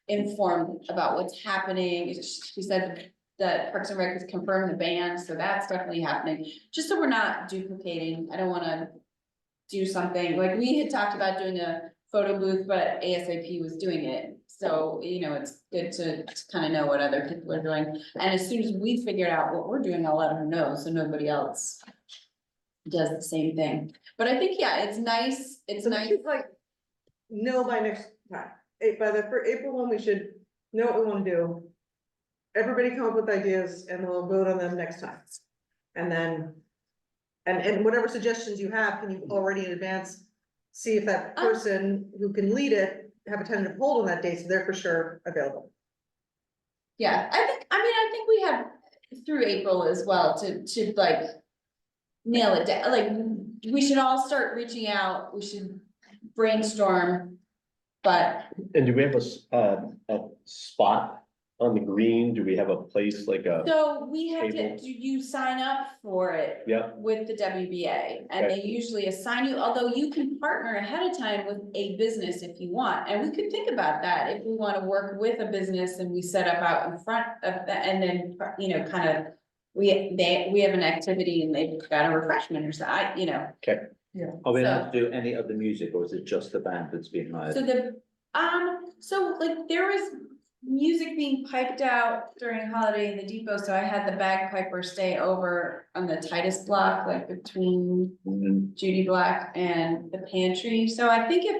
informed about what's happening. She said that Parks and Rec has confirmed the ban, so that's definitely happening, just so we're not duplicating. I don't wanna do something, like we had talked about doing a photo booth, but ASAP was doing it. So, you know, it's good to kind of know what other people are doing. And as soon as we figure out what we're doing, I'll let her know, so nobody else does the same thing. But I think, yeah, it's nice, it's So we nice. should like, know by next time, by the, for April one, we should know what we wanna do. Everybody come up with ideas and we'll vote on them next time. And then, and whatever suggestions you have, can you already in advance see if that person who can lead it, have a tentative hold on that date, so they're for sure available. Yeah, I think we have through April as well to like nail it down, like, we should all start reaching out, we should brainstorm. But And do we have a spot on the green? Do we have a place like a, so we have to, Table. you sign up for it yeah, with the WBA, and they usually assign you, although you can partner ahead of time with a business if you want, and we could think about that, if we wanna work with a business and we set up out in front of that, and then, you know, kind of. We have an activity and they've got a refreshment or something, you know, Are we allowed to do any of the music, or is it just the band that's being hired? so so like there was. Music being piped out during Holiday in the Depot, so I had the bagpiper stay over on the Titus block, like between Mhm. Judy Black and the pantry, so I think if.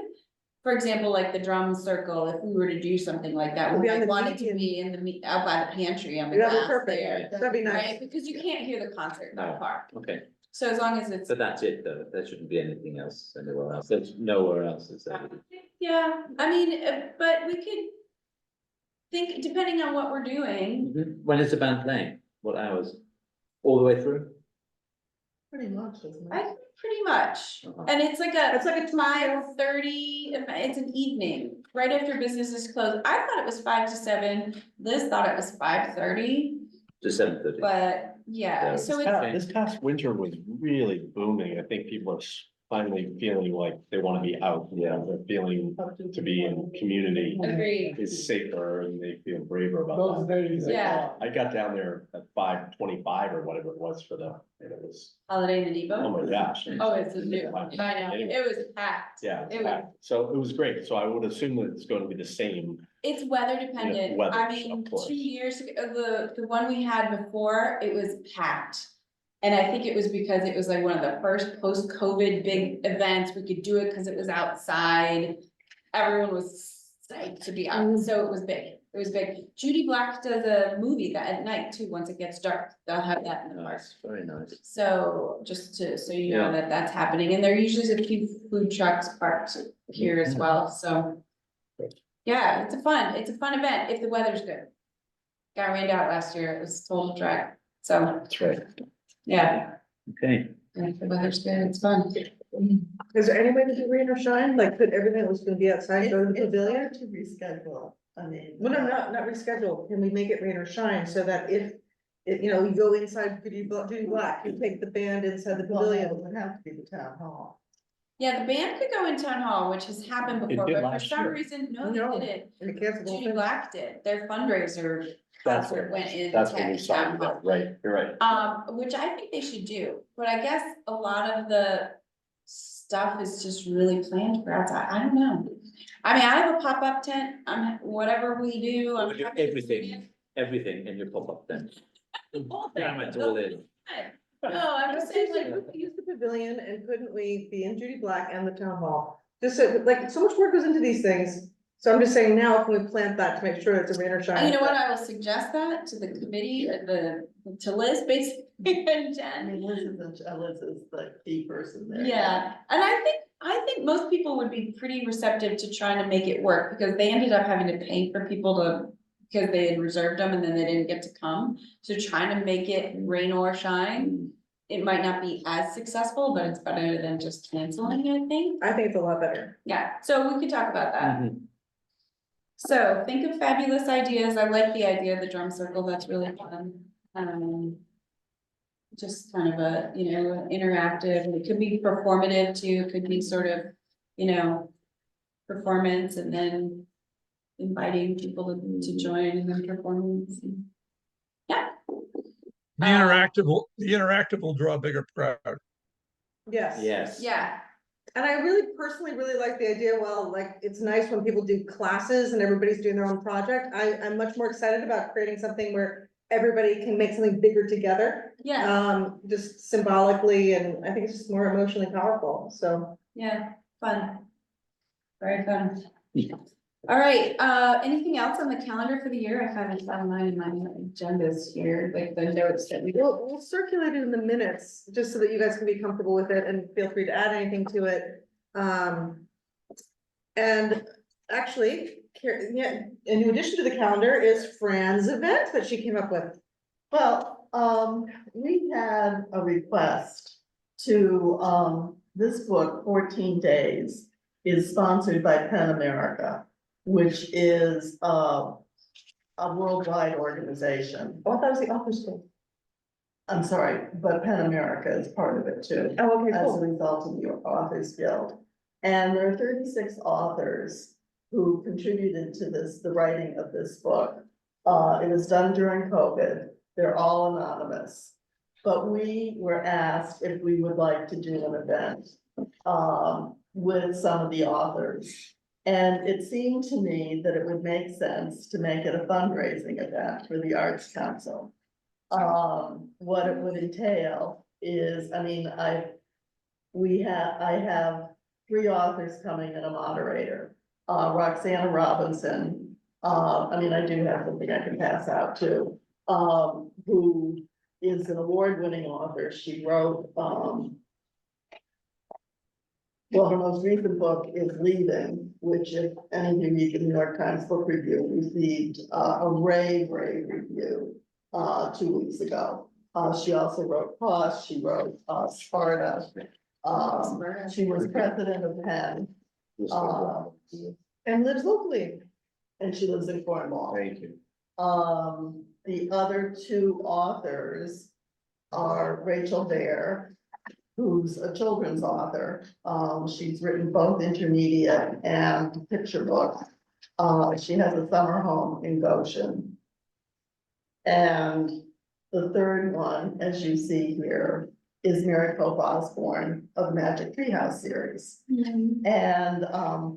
For example, like the drum circle, if we were to do something like that, It'd we be on might the want it to median. be in out by the pantry on the That'd be glass perfect, there. that'd be Right, nice. because you can't hear the concert that No. far, Okay, so as long as it's. so that's it though, there shouldn't be anything else anywhere else, there's nowhere else, is there? Yeah, I mean, but we could. Think, depending on what we're doing, Mhm. When is the band playing? What hours? All the way through? Pretty much, isn't I it? think pretty much, Uh-huh. and it's like a. It's like a 5:30, it's an evening, right after business is closed, I thought it was 5 to 7, Liz thought it was 5:30, To 7:30. but yeah, Yeah. so this it's. this past winter was really booming. I think people are finally feeling like they wanna be out. Yeah. They're feeling to be in community Agreed, is safer and they feel braver about Those that. days. Yeah. I got down there at 5:25 or whatever it was for the, and it was, Holiday in the oh Depot, my gosh. oh, it's a new, I know, Anyway. it was packed. Yeah, It was, packed. So it was great. So I would assume that it's gonna be the same. it's weather dependent, weather, I of mean, course. 2 years ago, the one we had before, it was packed. And I think it was because it was like one of the first post-COVID big events, we could do it because it was outside. Everyone was psyched to be out, so it was big, Judy Black does a movie that at night too, once it gets dark, they'll have that in the park. Nice, very nice. So, just to, so you know Yeah. that that's happening, and there usually is a few food trucks parked here as well, so. Yeah, it's a fun event if the weather's good. Got rained out last year, it was total drag, so, That's right. yeah, Okay, and if the weather's good, it's fun. Is there any way to do rain or shine, like put everything that was gonna be outside, go to the It's pavilion? hard to reschedule, I mean. Well, no, not reschedule, can we make it rain or shine, so that if, you know, you go inside, could you do black, you take the band inside the Well, it pavilion? would have to be the town hall. Yeah, the band could go in town hall, which has happened before, did but for last some year. reason, no, No. they didn't. And you cancel the whole Judy thing? Black did, their fundraiser That's concert what, went in that's what we town saw, hall. yeah, right, you're right. Which I think they should do, but I guess a lot of the stuff is just really planned for outside, I don't know. I mean, I have a pop-up tent, whatever we do, I'm happy to everything, everything in your pop-up then. do it. Damn it, all in. No, I'm just saying, like, Could we use the pavilion, and couldn't we be in Judy Black and the town hall? Just so, like, so much work goes into these things, so I'm just saying now, can we plant that to make sure it's a rain or shine? you know what, I will suggest that to the committee, to Liz, basically, and I Jen. mean, Liz is the key person there. Yeah, and I think most people would be pretty receptive to trying to make it work, because they ended up having to pay for people to. Because they had reserved them and then they didn't get to come, so trying to make it rain or shine. It might not be as successful, but it's better than just canceling, I think, I think it's a lot better. yeah, so we could talk about that. Mhm. So think of fabulous ideas, I like the idea of the drum circle, that's really fun. Just kind of a, you know, interactive, and it could be performative too, it could be sort of, you know. Performance and then inviting people to join and then performance. Yeah, The interactive will draw a bigger crowd. Yes. Yes. yeah, And I really personally really like the idea, well, like, it's nice when people do classes and everybody's doing their own project. I'm much more excited about creating something where everybody can make something bigger together. Just symbolically, and I think it's just more emotionally powerful, so. Yeah, fun. Very fun. All right, anything else on the calendar for the year? I haven't found mine in my agendas here, like the notes that we. We'll circulate it in the minutes, just so that you guys can be comfortable with it and feel free to add anything to it. And actually, yeah, in addition to the calendar is Fran's event that she came up with. Well, we had a request to, this book, 14 Days, is sponsored by PEN America, which is, a worldwide organization. Oh, I thought it was the author's school. I'm sorry, but PEN America is part of it too, Oh, okay, as a cool. result of the Authors Guild. And there are 36 authors who contributed to this, the writing of this book. It was done during COVID. They're all anonymous. But we were asked if we would like to do an event with some of the authors. And it seemed to me that it would make sense to make it a fundraising event for the Arts Council. What it would entail is, I mean, I have 3 authors coming and a moderator. Roxana Robinson, I mean, I do have something I can pass out too, who is an award-winning author. She wrote, well, her most recent book is Leaving, which, if any of you read the New York Times Book Review, received a rave review 2 weeks ago. She also wrote Plus, she wrote Sparta. She was president of PEN, And lives locally. and she lives in Cornwall. Thank you. The other 2 authors are Rachel Bear, who's a children's author. She's written both intermediate and picture books. She has a summer home in Goshen. And the third one, as you see here, is Mary Pope Osborne of Magic Treehouse series. And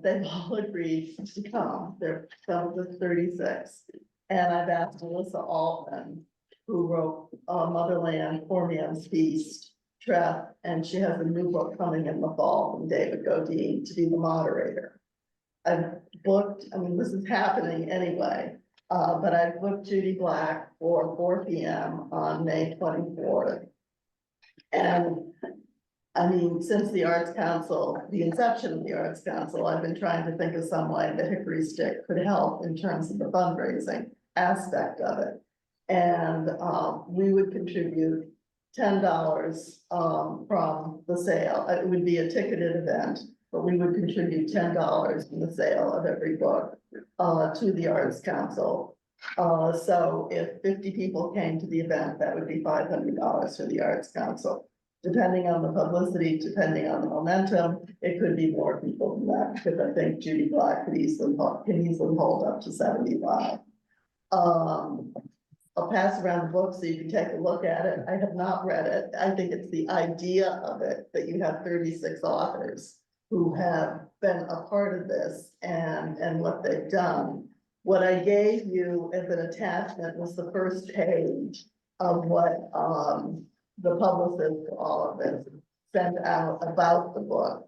they've all agreed to come. They're some of the 36. And I've asked Melissa Altman, who wrote Motherland, Poor Man's Feast, Treff, and she has a new book coming in the fall from David Godine, to be the moderator. I've booked, I mean, this is happening anyway, but I've booked Judy Black for 4 p.m. on May 24th. And I mean, since the Arts Council, the inception of the Arts Council, I've been trying to think of some way that Hickory Stick could help in terms of the fundraising aspect of it. And we would contribute $10 from the sale. It would be a ticketed event, but we would contribute $10 from the sale of every book to the Arts Council. So if 50 people came to the event, that would be $500 for the Arts Council. Depending on the publicity, depending on the momentum, it could be more people than that, because I think Judy Black can easily hold up to 75. I'll pass around the book so you can take a look at it. I have not read it. I think it's the idea of it, that you have 36 authors who have been a part of this and what they've done. What I gave you as an attachment was the first page of what the publicist for all of this sent out about the book.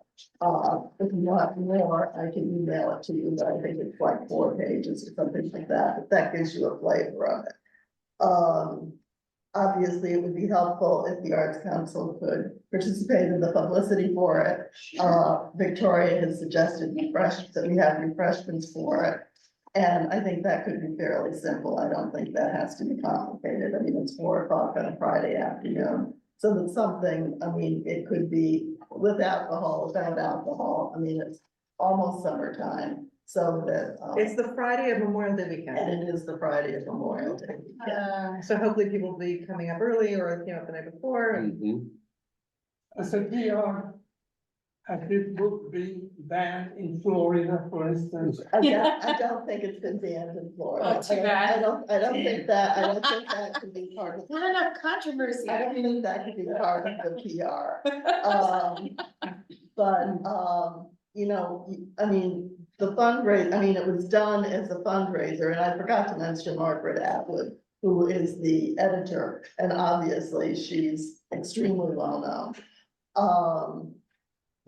If you want more, I can email it to you, but I think it's like 4 pages or something like that, but that gives you a flavor of it. Obviously, it would be helpful if the Arts Council could participate in the publicity for it. Victoria has suggested that we have refreshments for it. And I think that could be fairly simple. I don't think that has to be complicated. I mean, it's 4 o'clock on a Friday afternoon. So that's something, I mean, it could be with alcohol, without alcohol. I mean, it's almost summertime, so that. It's the Friday of Memorial Day And weekend. it is the Friday of Memorial Day. So hopefully people will be coming up early or came up the night before. And As a PR, have this book been banned in Florida, for instance? I don't think it's been banned in Florida. Oh, too bad. I don't think that could be part of. Not enough controversy. I don't think that could be part of the PR. But, you know, I mean, the fundraiser, I mean, it was done as a fundraiser, and I forgot to mention Margaret Atwood, who is the editor, and obviously she's extremely well known.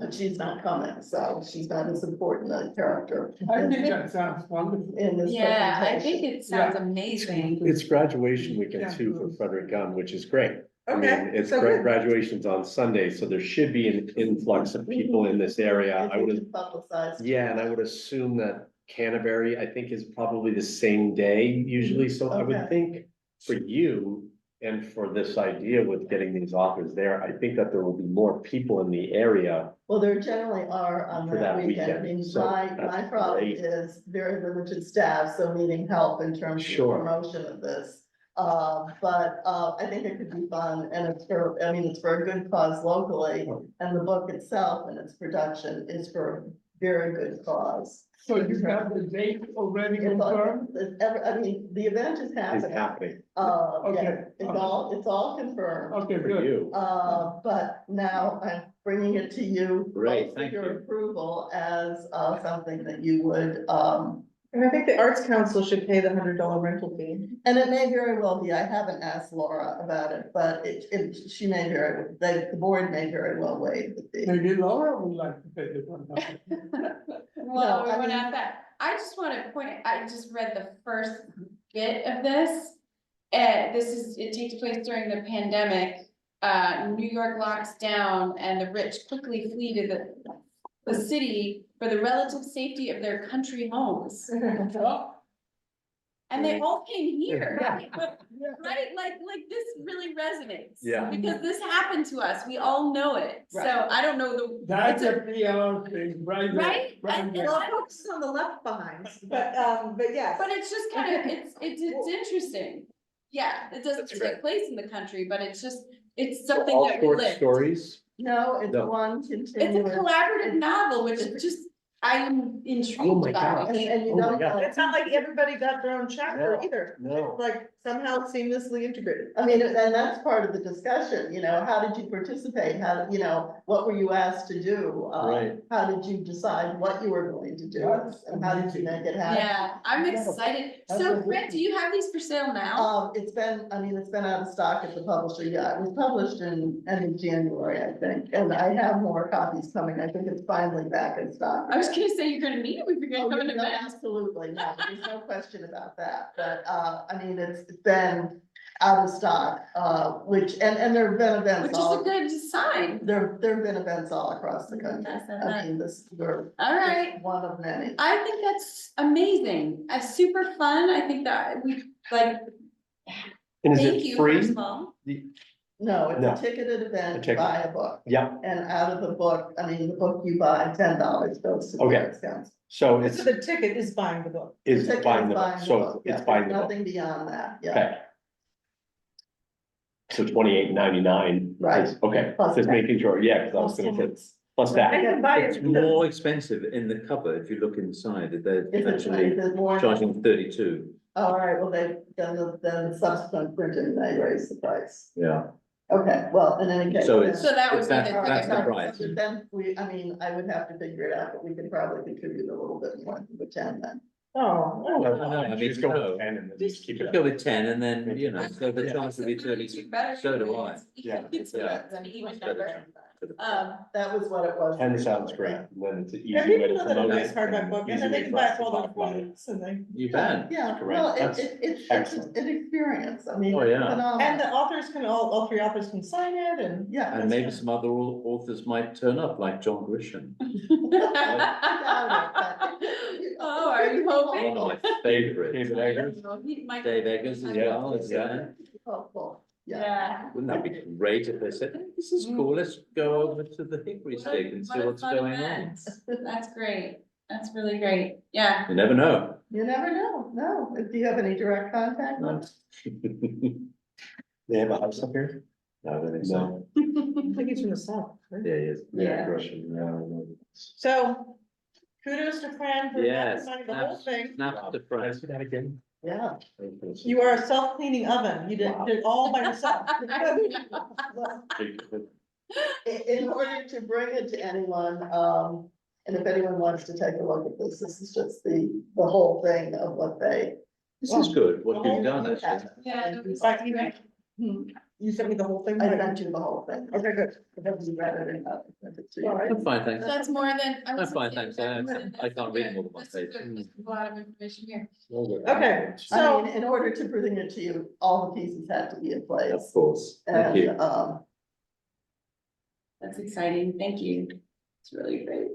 But she's not coming, so she's not as important a character I think that sounds wonderful. in this Yeah, I presentation. think it sounds amazing. It's graduation weekend too for Frederick Gunn, which is great. I mean, Okay, it's so good. graduation's on Sunday, so there should be an influx of people in this area. If I we would, can publicize. yeah, and I would assume that Canterbury, I think, is probably the same day usually, so I would Okay. think for you and for this idea with getting these authors there, I think that there will be more people in the area. Well, there generally are on For that that weekend. I weekend, mean, so my that's problem great. is very limited staff, so needing help in terms of Sure. promotion of this. But I think it could be fun, and it's for, I mean, it's for a good cause locally, and the book itself and its production is for a very good cause. So you have the date already It's all- confirmed? I mean, the event is Is happening. happening Yeah, Okay. it's all confirmed. Okay, for good. you. But now I'm bringing it to you. Great, both for thank your you. approval as, something that you would, And I think the Arts Council should pay the $100 rental fee. and it may very well be, I haven't asked Laura about it, but she may very, the board may very well waive the fee. Maybe Laura would like to take it on. Well, we I went mean- at that. I just want to point, I just read the first bit of this. It takes place during the pandemic. New York locks down and the rich quickly flee to the city for the relative safety of their country homes. And they all came here, right? Like this really resonates. Yeah. Because this happened to us. We all know it. So Right. I don't know the. That's it's a PR thing, right? there, Right? And- there. Well, it focuses on the left behinds, but yes. But it's just kind of, it's interesting. Yeah, it doesn't That's take great. place in the country, but it's something All that we short live. stories, No, it's No. one It's a continuous. collaborative novel, which is just, I am Oh intrigued my by. gosh. And you Oh my don't God. know. It's not like everybody got their own chapter No. either. no. Like somehow seamlessly integrated. I mean, and that's part of the discussion, you know, how did you participate? How, you know, what were you asked to do? Right. How did you decide what you were going to do? That's And how did you make it happen? Yeah, I'm excited. So Fred, do you have these for sale now? It's been out of stock at the publisher, yeah, it was published in end of January, I think, and I have more copies coming, I think it's finally back in stock. I was gonna say you're gonna need it, we Oh, figured out an no, event. absolutely, no, there's no question about that, but, I mean, it's been out of stock, and there have been events Which is a all, good sign. there have been events all across the country. That's I mean, we're All right. just one of many. I think that's amazing. Super fun. I think that we like, And is thank it you first free? of all. No, it's No. a ticketed A event, ticket. buy a book, Yeah, and out of the book, I mean, the book you buy, $10 goes to the Okay. Arts Council. so it's, So the ticket is buying the book. is Ticket buying the book, buying so book, it's yeah, buying the book, nothing beyond that, yeah. okay. So $28.99. Right. Okay, Plus just tax. making sure, yeah, because I was Plus gonna say, tax. plus I that, can buy It's it. more expensive in the cover if you look inside, they're Is it, actually is it more? charging 32. All right, well, then the subsequent printing, they raise the price. Yeah. Okay, well, in any case. So then- it's- So that would be That's- the All right, that's the ticket. so price. Then I mean, I would have to figure it out, but we could probably contribute a little bit more to the 10 then. Oh. I mean, just go no. with 10 and then just keep it Just up. go with 10 and then, you know, so the Yeah. chance will be 32. Better So do than I. this. Yeah. It's Yeah. an even Better number. than- That was what it was. 10 sounds great, and then it's an easy Yeah, way people to know that a promote nice it. hardback and book, and easy then way they can for buy us it to for all their talk about it. friends and they. You can. Yeah, Correct. well, That's it's excellent. an experience, I mean. Oh, it's yeah. phenomenal. And the authors can, all three authors can sign it and. Yeah. And that's maybe right. some other authors might turn up, like John Grisham. Oh, are you hoping? One of my favorites. David Eggers. Dave Eggers as well, is there? Helpful, yeah. Yeah. Wouldn't that be great if they said, "Hey, this is cool, let's go over to the Hickory What a- Stick and see what a what's fun going on. event. That's great. That's really great. Yeah. You never know. You never know, no, do you have any direct contact? No. They have a house up here? No, I don't think so. I think he's from the south. right? Yeah, he is. Yeah. Gresham, yeah. So kudos to Fran for Yes, designing the whole thing. Snap the Can I front. see that again? Yeah. You are a self-cleaning oven. You did it all by yourself. in order to bring it to anyone, and if anyone wants to take a look at this, this is just the whole thing of what they. This is good, what Oh, you've done, you actually. have. Yeah, it was Like, great. You sent me the whole thing? I sent you the whole thing. Okay, good. Have you read it enough? All right. I'm fine, thanks. That's more than. I'm fine, thanks. I can't read more than one This is page. good. There's a lot of information here. Okay, I so, mean, in order to bring it to you, all the pieces have to be in Of place. course, thank you. And, That's exciting. Thank you. It's really great.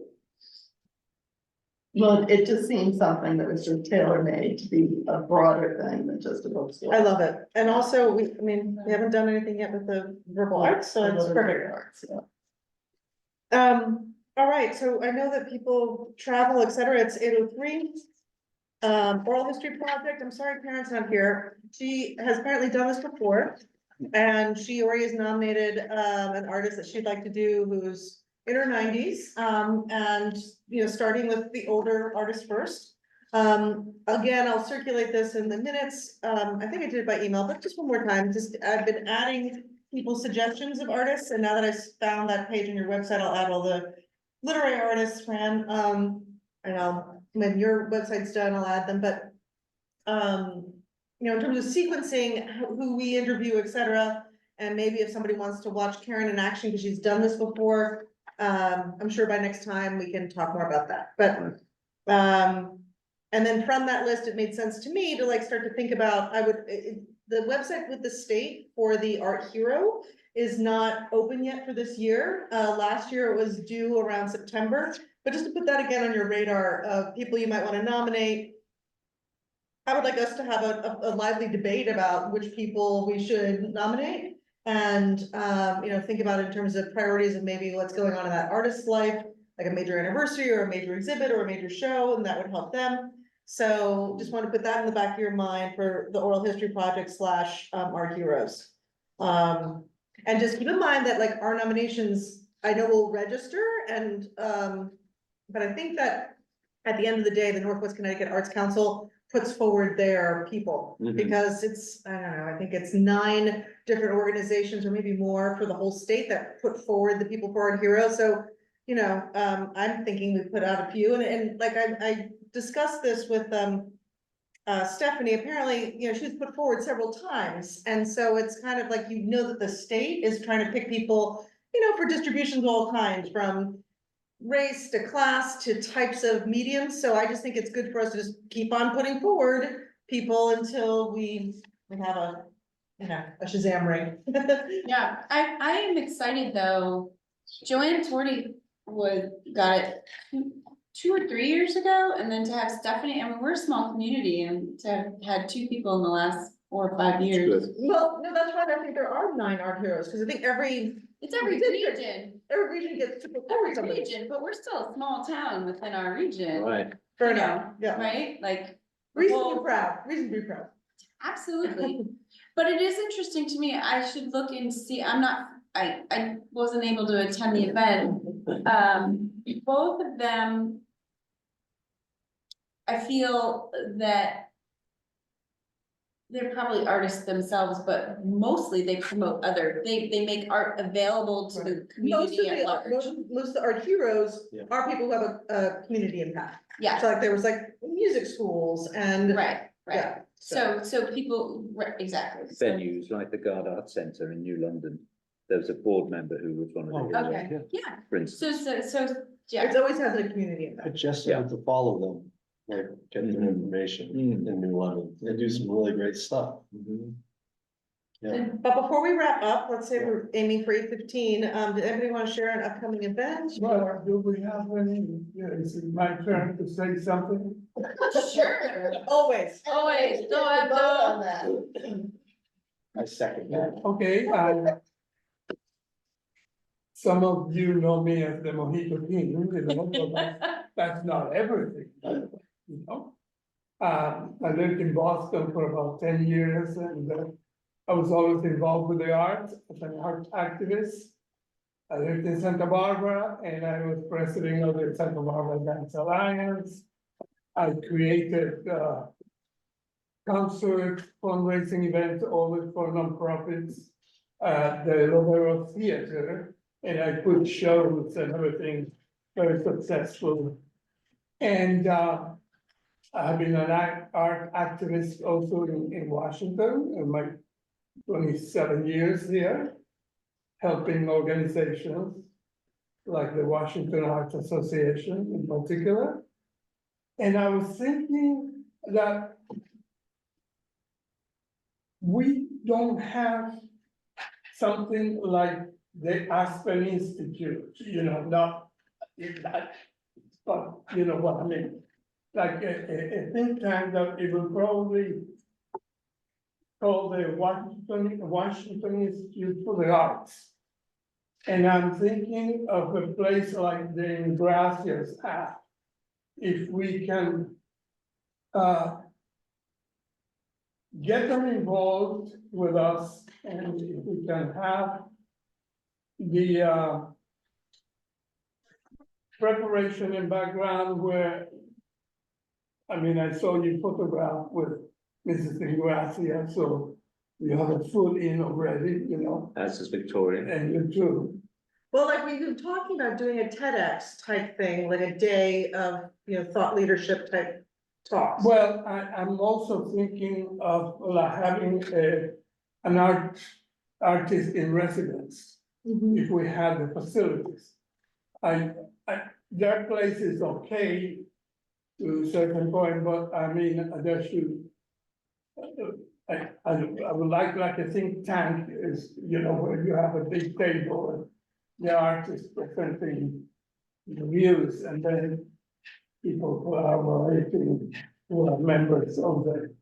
well, it just seems something that was just tailor-made to be a broader thing than just a bookstore. I love it. And also, we haven't done anything yet with the verbal arts, so it's perfect. Arts, yeah. All right, so I know that people travel, et cetera, it's 8:03. Oral history project, I'm sorry, Karen's not here. She has apparently done this before. And she already has nominated, an artist that she'd like to do who's in her 90s, and, starting with the older artists first. Again, I'll circulate this in the minutes. I think I did it by email, but just one more time, I've been adding people's suggestions of artists, and now that I found that page on your website, I'll add all the literary artists, Fran. And when your website's done, I'll add them, but, in terms of sequencing, who we interview, et cetera. And maybe if somebody wants to watch Karen in action, because she's done this before, I'm sure by next time we can talk more about that, but. And then from that list, it made sense to me to start to think about, the website with the state for the Art Hero is not open yet for this year. Last year it was due around September, but just to put that again on your radar of people you might want to nominate. I would like us to have a lively debate about which people we should nominate. And, think about it in terms of priorities of maybe what's going on in that artist's life, like a major anniversary or a major exhibit or a major show, and that would help them. So just want to put that in the back of your mind for the oral history project / Art Heroes. And just keep in mind that our nominations, I know will register and, but I think that at the end of the day, the Northwest Connecticut Arts Council puts forward their people, Mhm. because I don't know, I think it's 9 different organizations or maybe more for the whole state that put forward the people for Art Heroes. So, I'm thinking we put out a few, and I discussed this with, Stephanie. Apparently, she was put forward several times, and so it's kind of like, that the state is trying to pick people, for distributions of all kinds, from race to class to types of mediums. So I just think it's good for us to just keep on putting forward people until we have a Shazam ring. Yeah, I am excited though. Joanne Torty got it 2 or 3 years ago, and then to have Stephanie, we're a small community, and to have had 2 people in the last 4 or 5 years. Good. Well, no, that's why I think there are 9 Art Heroes, because I think every It's every region, region gets to put forward every somebody. region, but we're still a small town within our region. Right, Fair you enough, know, yeah. Right, like. Reason to well, be proud, reason to be proud. Absolutely, but it is interesting to me, I should look and see, I wasn't able to attend the event. Both of them. I feel that. They're probably artists themselves, but mostly they promote they make art available to the community at large. Most of the Art Heroes Yeah. are people who have a community impact. Yeah, So there was music schools and. right, Yeah. so people, right, exactly. So- venues like the Gard Arts Centre in New London, there was a board member who was one of the, Okay, yeah, for instance. so, yeah. It's always had a community I impact. just Yeah. started to follow them, get their Mhm. information Mm. in New London. They do some really great stuff. Yeah. But before we wrap up, let's say we're aiming for 8:15, did anybody want to share an upcoming event? Well, do we have any, is it my turn to say something? Sure. Always. Always, go ahead, Vote on Bill. that. I second that. Okay, some of you know me as the Mojito King, but that's not everything, you know? I lived in Boston for about 10 years, and I was always involved with the arts as an art activist. I lived in Santa Barbara, and I was president of the Santa Barbara Dance Alliance. I created concert fundraising events always for nonprofits. The Lovero Theater and I put shows and everything, very successful. And I've been an art activist also in Washington in my 27 years here, helping organizations like the Washington Arts Association in particular. And I was thinking that we don't have something like the Aspen Institute, not in that, but you know what I mean? Like a think tank that it will probably call the Washington Institute for the Arts. And I'm thinking of a place like the Gracias app, if we can get them involved with us, and if we can have the preparation and background where, I mean, I saw you photograph with Mrs. Ingracia, so you have a full in already, As is Victoria. and you too. Well, like we've been talking about doing a TEDx type thing, like a day of, thought leadership type talks. Well, I'm also thinking of having an artist in residence, Mhm. if we have the facilities. Their place is okay to a certain point, but I mean, there should. I would like a think tank is, where you have a big table and the artists presenting the views, and then people who are writing, who are members of the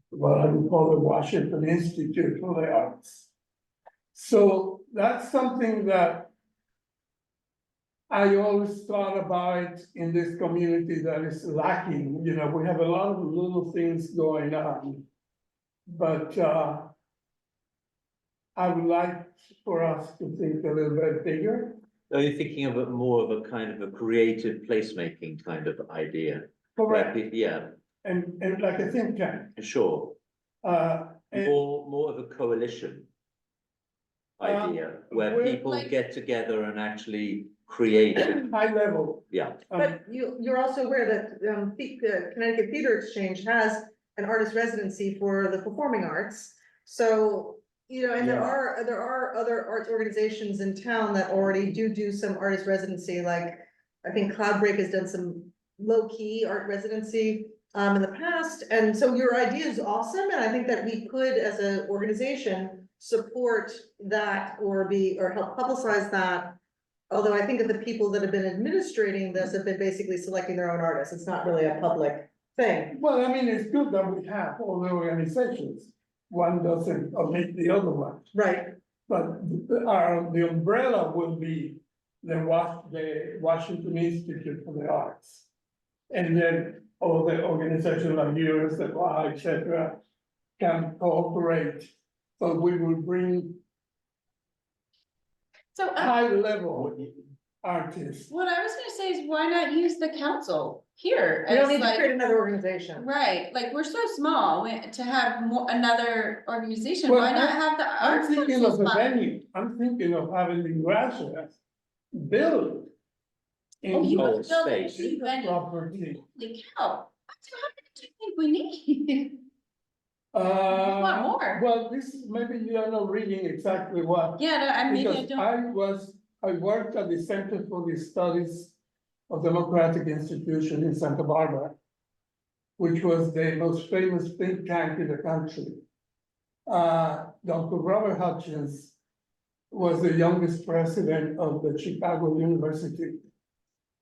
what I would call the Washington Institute for the Arts. So that's something that I always thought about in this community that is lacking. We have a lot of little things going on. But I would like for us to think a little bit bigger. Are you thinking of more of a kind of a creative placemaking kind of idea? Correct. Yeah, And like a think tank. sure. And More of a coalition idea, where we're people like- get together and actually create, high level. yeah. But you're also aware that, the Connecticut Theater Exchange has an artist residency for the performing arts. So, and there are other arts organizations in town that already do some artist residency, like, I think Cloudbreak has done some low-key art residency in the past, and so your idea is awesome, and I think that we could, as an organization, support that or help publicize that. Although I think that the people that have been administrating this have been basically selecting their own artists, it's not really a public thing. Well, I mean, it's good that we have all the organizations. One doesn't omit the other one, Right, but the umbrella will be the Washington Institute for the Arts. And then all the organizations like yours, the Y, et cetera, can cooperate. So we will bring So high level artists. what I was gonna say is, why not use the council here? we don't as need to like- create another organization. Right, like, we're so small, to have another organization, Well, why not I- have the I'm arts thinking council of a spot? venue, I'm thinking of having the Gracias build. Oh, you Oh, would build a space. huge venue, Property. holy cow, how many do you think we need? Want more. Well, maybe you are not reading exactly what. Yeah, no, I maybe I Because don't, I worked at the Center for the Studies of Democratic Institutions in Santa Barbara, which was the most famous think tank in the country. Dr. Robert Hutchins was the youngest president of the Chicago University.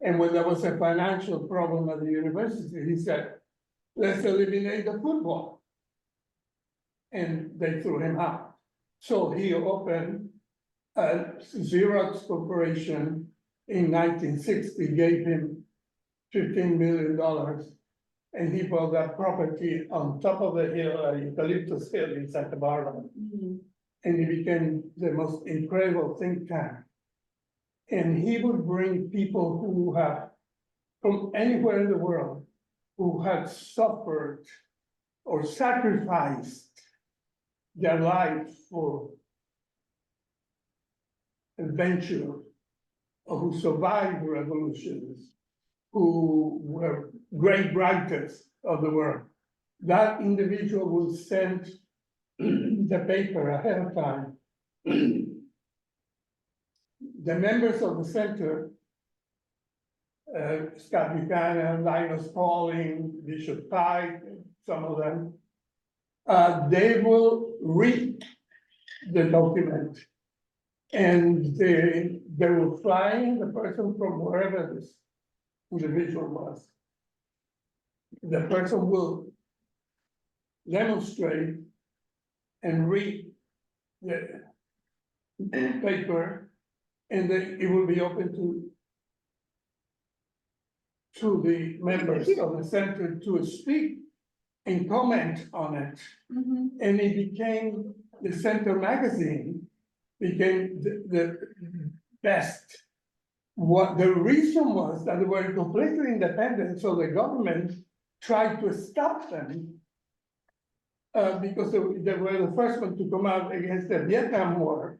And when there was a financial problem at the university, he said, let's eliminate the football. And they threw him out. So he opened a Xerox Corporation in 1960, gave him $15 million. And he bought that property on top of the hill, Eucalyptus Hill in Santa Barbara. And he became the most incredible think tank. And he would bring people who have, from anywhere in the world, who had suffered or sacrificed their life for adventure, or who survived revolutions, who were great writers of the world. That individual will send the paper ahead of time. The members of the center, Scott Buchanan, Linus Pauling, Bishop Pike, some of them, they will read the document. And they will fly the person from wherever this individual was. The person will demonstrate and read the paper, and then it will be open to the members of the center to speak and comment on it. And it became, the center magazine became the best. What the reason was that they were completely independent, so the government tried to stop them. Because they were the first one to come out against the Vietnam War.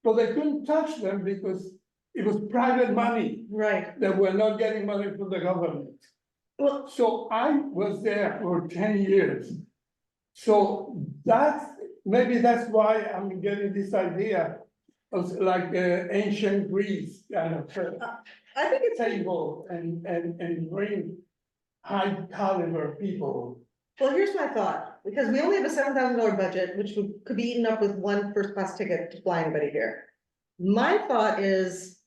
But they couldn't touch them because it was private money. Right, That were not getting money from the government. well, So I was there for 10 years. So maybe that's why I'm getting this idea of like ancient Greece kind of I think it's. table and bring high caliber people. Well, here's my thought, because we only have a $7,000 budget, which could be eaten up with one first class ticket to fly anybody here. My thought is,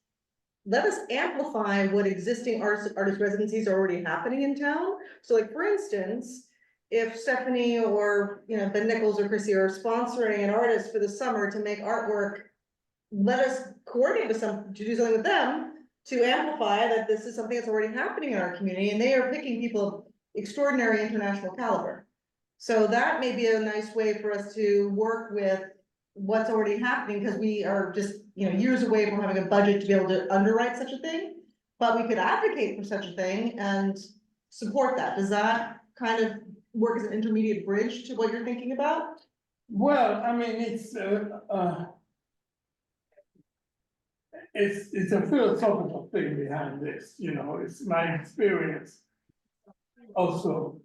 let us amplify what existing artist residencies are already happening in town. So like, for instance, if Stephanie or, Ben Nichols or Chrissy are sponsoring an artist for the summer to make artwork, let us coordinate with to do something with them to amplify that this is something that's already happening in our community, and they are picking people of extraordinary international caliber. So that may be a nice way for us to work with what's already happening, because we are just, years away from having a budget to be able to underwrite such a thing. But we could advocate for such a thing and support that. Does that kind of work as an intermediate bridge to what you're thinking about? Well, I mean, it's a philosophical thing behind this, it's my experience. Also,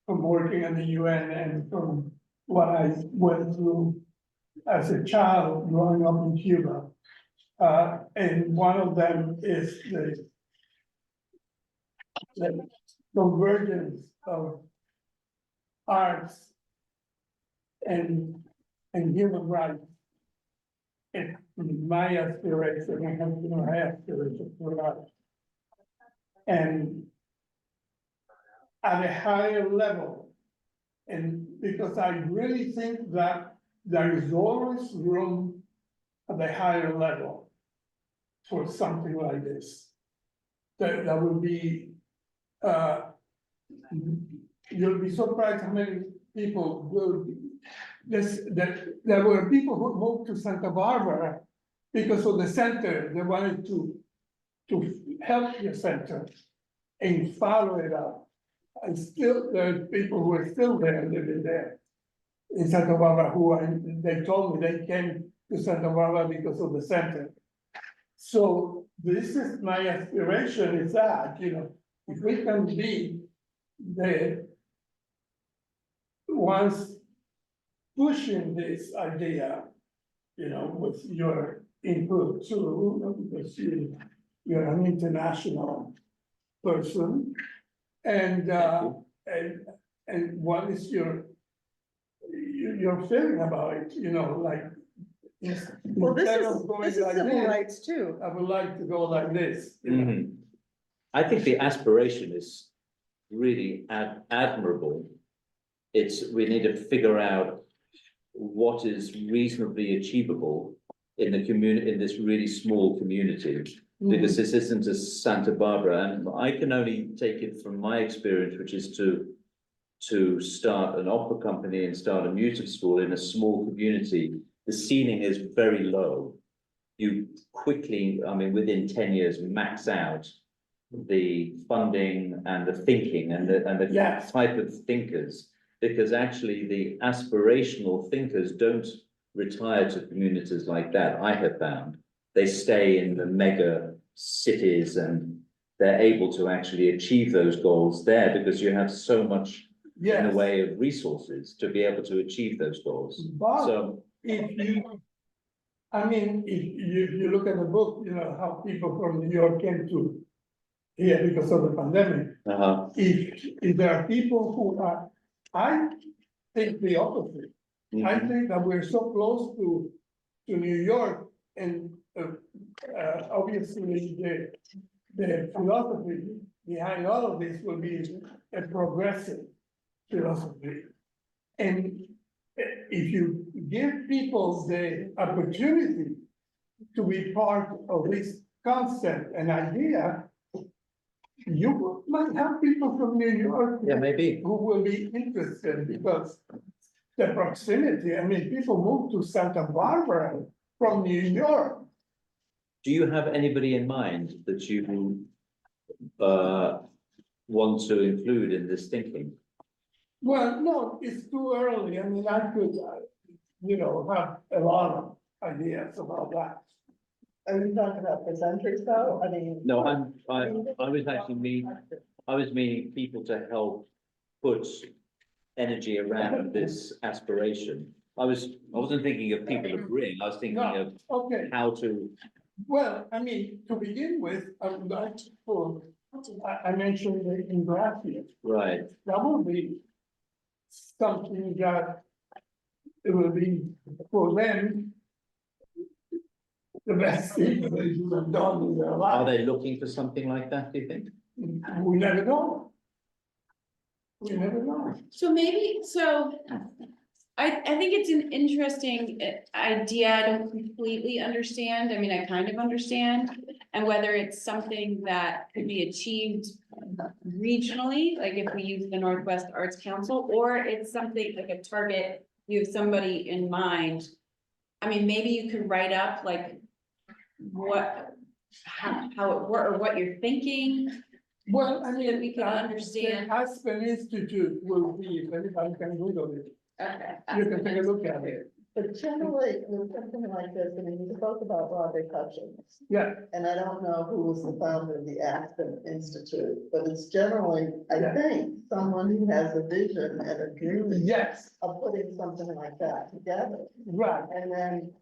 from working in the UN and from what I went through as a child growing up in Cuba. And one of them is the convergence of arts and human rights. And my aspiration, I have my aspiration for life. And at a higher level, and because I really think that there is always room at the higher level for something like this. That will be, you'll be surprised how many people will, there were people who moved to Santa Barbara because of the center. They wanted to help the center and follow it up. And still, there are people who are still there, living there in Santa Barbara, they told me they came to Santa Barbara because of the center. So this is my aspiration, is that, if we can be the ones pushing this idea, with your input too, because you're an international person. And what is your feeling about it, like. Well, Instead of going this is like civil this, rights too. I would like to go like this. I think the aspiration is really admirable. We need to figure out what is reasonably achievable in the community, in this really small community. Because this isn't a Santa Barbara, and I can only take it from my experience, which is to start an opera company and start a music school in a small community. The ceiling is very low. You quickly, within 10 years, max out the funding and the thinking and the Yes. type of thinkers, because actually the aspirational thinkers don't retire to communities like that, I have found. they stay in the mega cities and they're able to actually achieve those goals there because you have so much in Yes, the way of resources to be able to achieve those goals. but So, if you, I mean, if you look at the book, you know, how people from New York came to here because of the pandemic. If there are people who are, I think the opposite. I mhm, think that we're so close to New York and, obviously, the philosophy behind all of this will be a progressive philosophy. And if you give people the opportunity to be part of this concept and idea, you might have people from New York yeah, maybe. who will be interested because the proximity, I mean, people move to Santa Barbara from New York. Do you have anybody in mind that you want to include in this thinking? Well, no, it's too early. I mean, I could, you know, have a lot of ideas about that. Are you talking about presenters though? I mean. No, I was actually I was meaning people to help put energy around this aspiration. I wasn't thinking of people to bring, I was thinking of Okay, how to, well, I mean, to begin with, I would like to, I mentioned the graphic. right, That will be something that it will be for them the best thing that they should have done in their are life. they looking for something like that, do you think? We never know. We never know. So maybe, I think it's an interesting idea. I don't completely understand. I mean, I kind of understand. And whether it's something that could be achieved regionally, like if we use the Northwest Arts Council, or it's something like a target, you have somebody in mind. I mean, maybe you could write up like how it works, or what you're thinking. Well, I So mean, that we can understand. the Aspen Institute will be, if anybody can Google it, Okay. you can take a look at it. But generally, with something like this, I mean, you spoke about Robert Hutchins. Yeah, And I don't know who was the founder of the Aspen Institute, but it's generally, I Yeah. think, someone who has a vision and a dream yes, of putting something like that together. right, And then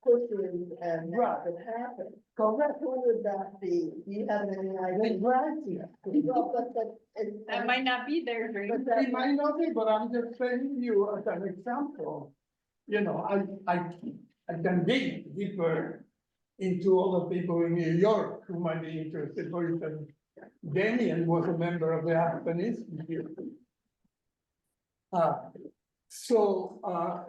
pushes and Right. makes it happen. correct. Who would that be? Do you have any idea? Right. Well, That might not be their dream. But that It might not be, but I'm just saying to you as an example. You know, I can dig deeper into all the people in New York who might be interested. For instance, Damien was a member of the Aspen Institute.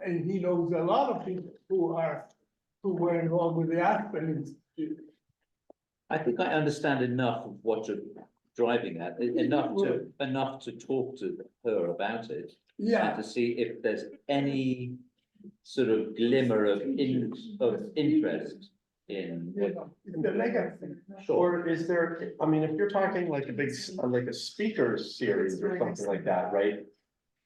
And he knows a lot of people who were involved with the Aspen Institute. I think I understand enough of what you're driving at, enough to talk to her about it. Yeah, And to see if there's any sort of glimmer of interest in you what. know, it's the legacy. Or is there, I mean, if you're talking like a big, like a speaker series or something like that, right?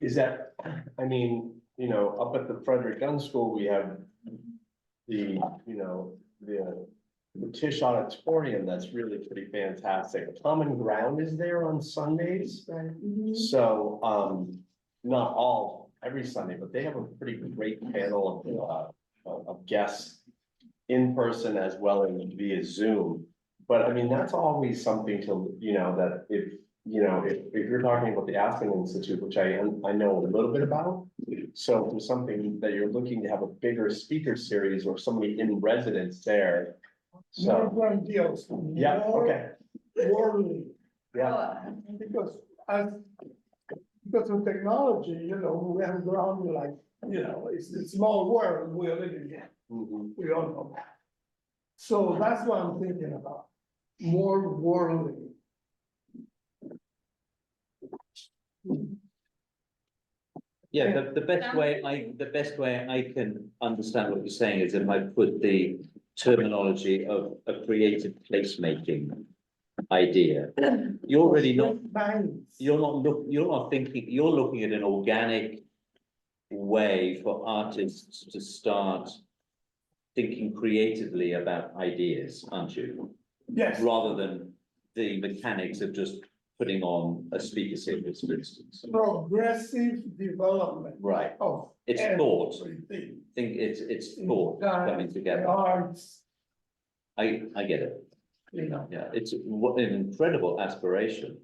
Is that, I mean, you know, up at the Frederick Gun School, we have the, you know, the Tisch Auditorium, that's really pretty fantastic. Common Ground is there on Sundays. So, not all, every Sunday, but they have a pretty great panel of guests in person as well as via Zoom. But I mean, that's always something to, you know, that if, you know, if you're talking about the Aspen Institute, which I know a little bit about. So for something that you're looking to have a bigger speaker series or somebody in residence there. More So, grandiose. yeah, more okay, Worldly, yeah, because of technology, you know, we have grown like, you know, it's a small world we're living in. mhm. We all know that. So that's what I'm thinking about, more worldly. Yeah, the best way I can understand what you're saying is if I put the terminology of a creative placemaking idea. You're already not, Banks. you're not thinking, you're looking at an organic way for artists to start thinking creatively about ideas, aren't you? Yes, Rather than the mechanics of just putting on a speaker series, for instance. progressive development Right, of. it's thought, everything. think it's thought coming The together. arts, I get it, you know, yeah, it's what an incredible aspiration.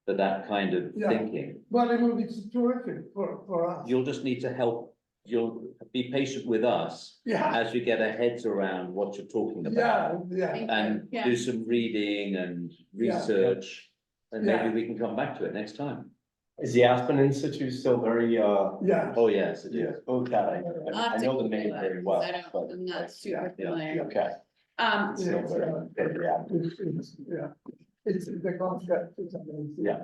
For that kind of Yeah. thinking, but it will be terrific for us. you'll just need to help, you'll be patient with us Yeah, as we get our heads around what you're talking about. yeah, And Yeah. do some reading and Yeah. research, and maybe Yeah. we can come back to it next time. Is the Aspen Institute still very, yeah. Oh, yes, it yeah, is. okay, I know the name very well, I don't, but, I'm not super yeah, familiar. okay. Um, Yeah, Yeah. It's the concept is amazing. Yeah.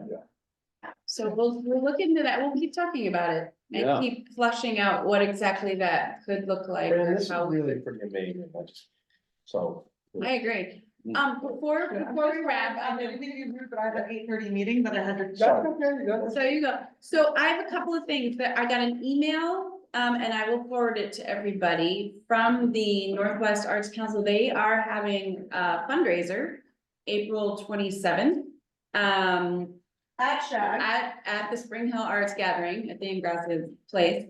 so we'll look into that. We'll keep talking about it Yeah. and keep fleshing out what exactly that could look like. And or this is how- really pretty amazing, so. I agree. Mm. Before we wrap, I didn't mean to be rude, but I have an 8:30 meeting that I had to. That's okay, that's. so you go. So I have a couple of things that I got an email, and I will forward it to everybody from the Northwest Arts Council. They are having a fundraiser, April 27th. At the Spring Hill Arts Gathering at the Ingressive Place.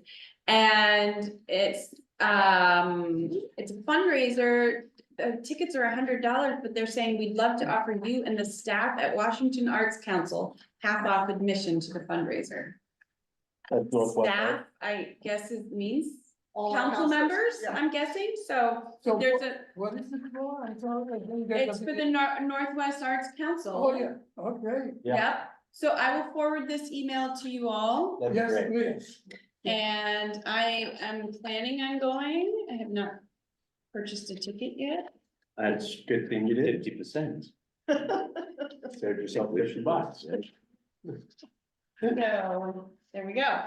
And it's a fundraiser. Tickets are $100, but they're saying we'd love to offer you and the staff at Washington Arts Council half off admission to the fundraiser. That's Northwest, Staff, I guess it means All council councils, members, yeah. I'm guessing, so So there's a, what is it for? I'm sorry, I didn't get it's for the Northwest Arts Council. Oh, yeah, okay, Yeah. Yep, so I will forward this email to you all. that'd be yes, great. please. And I am planning on going. I have not purchased a ticket yet. That's a good thing you did, 50%. save yourself $50. So, there we go.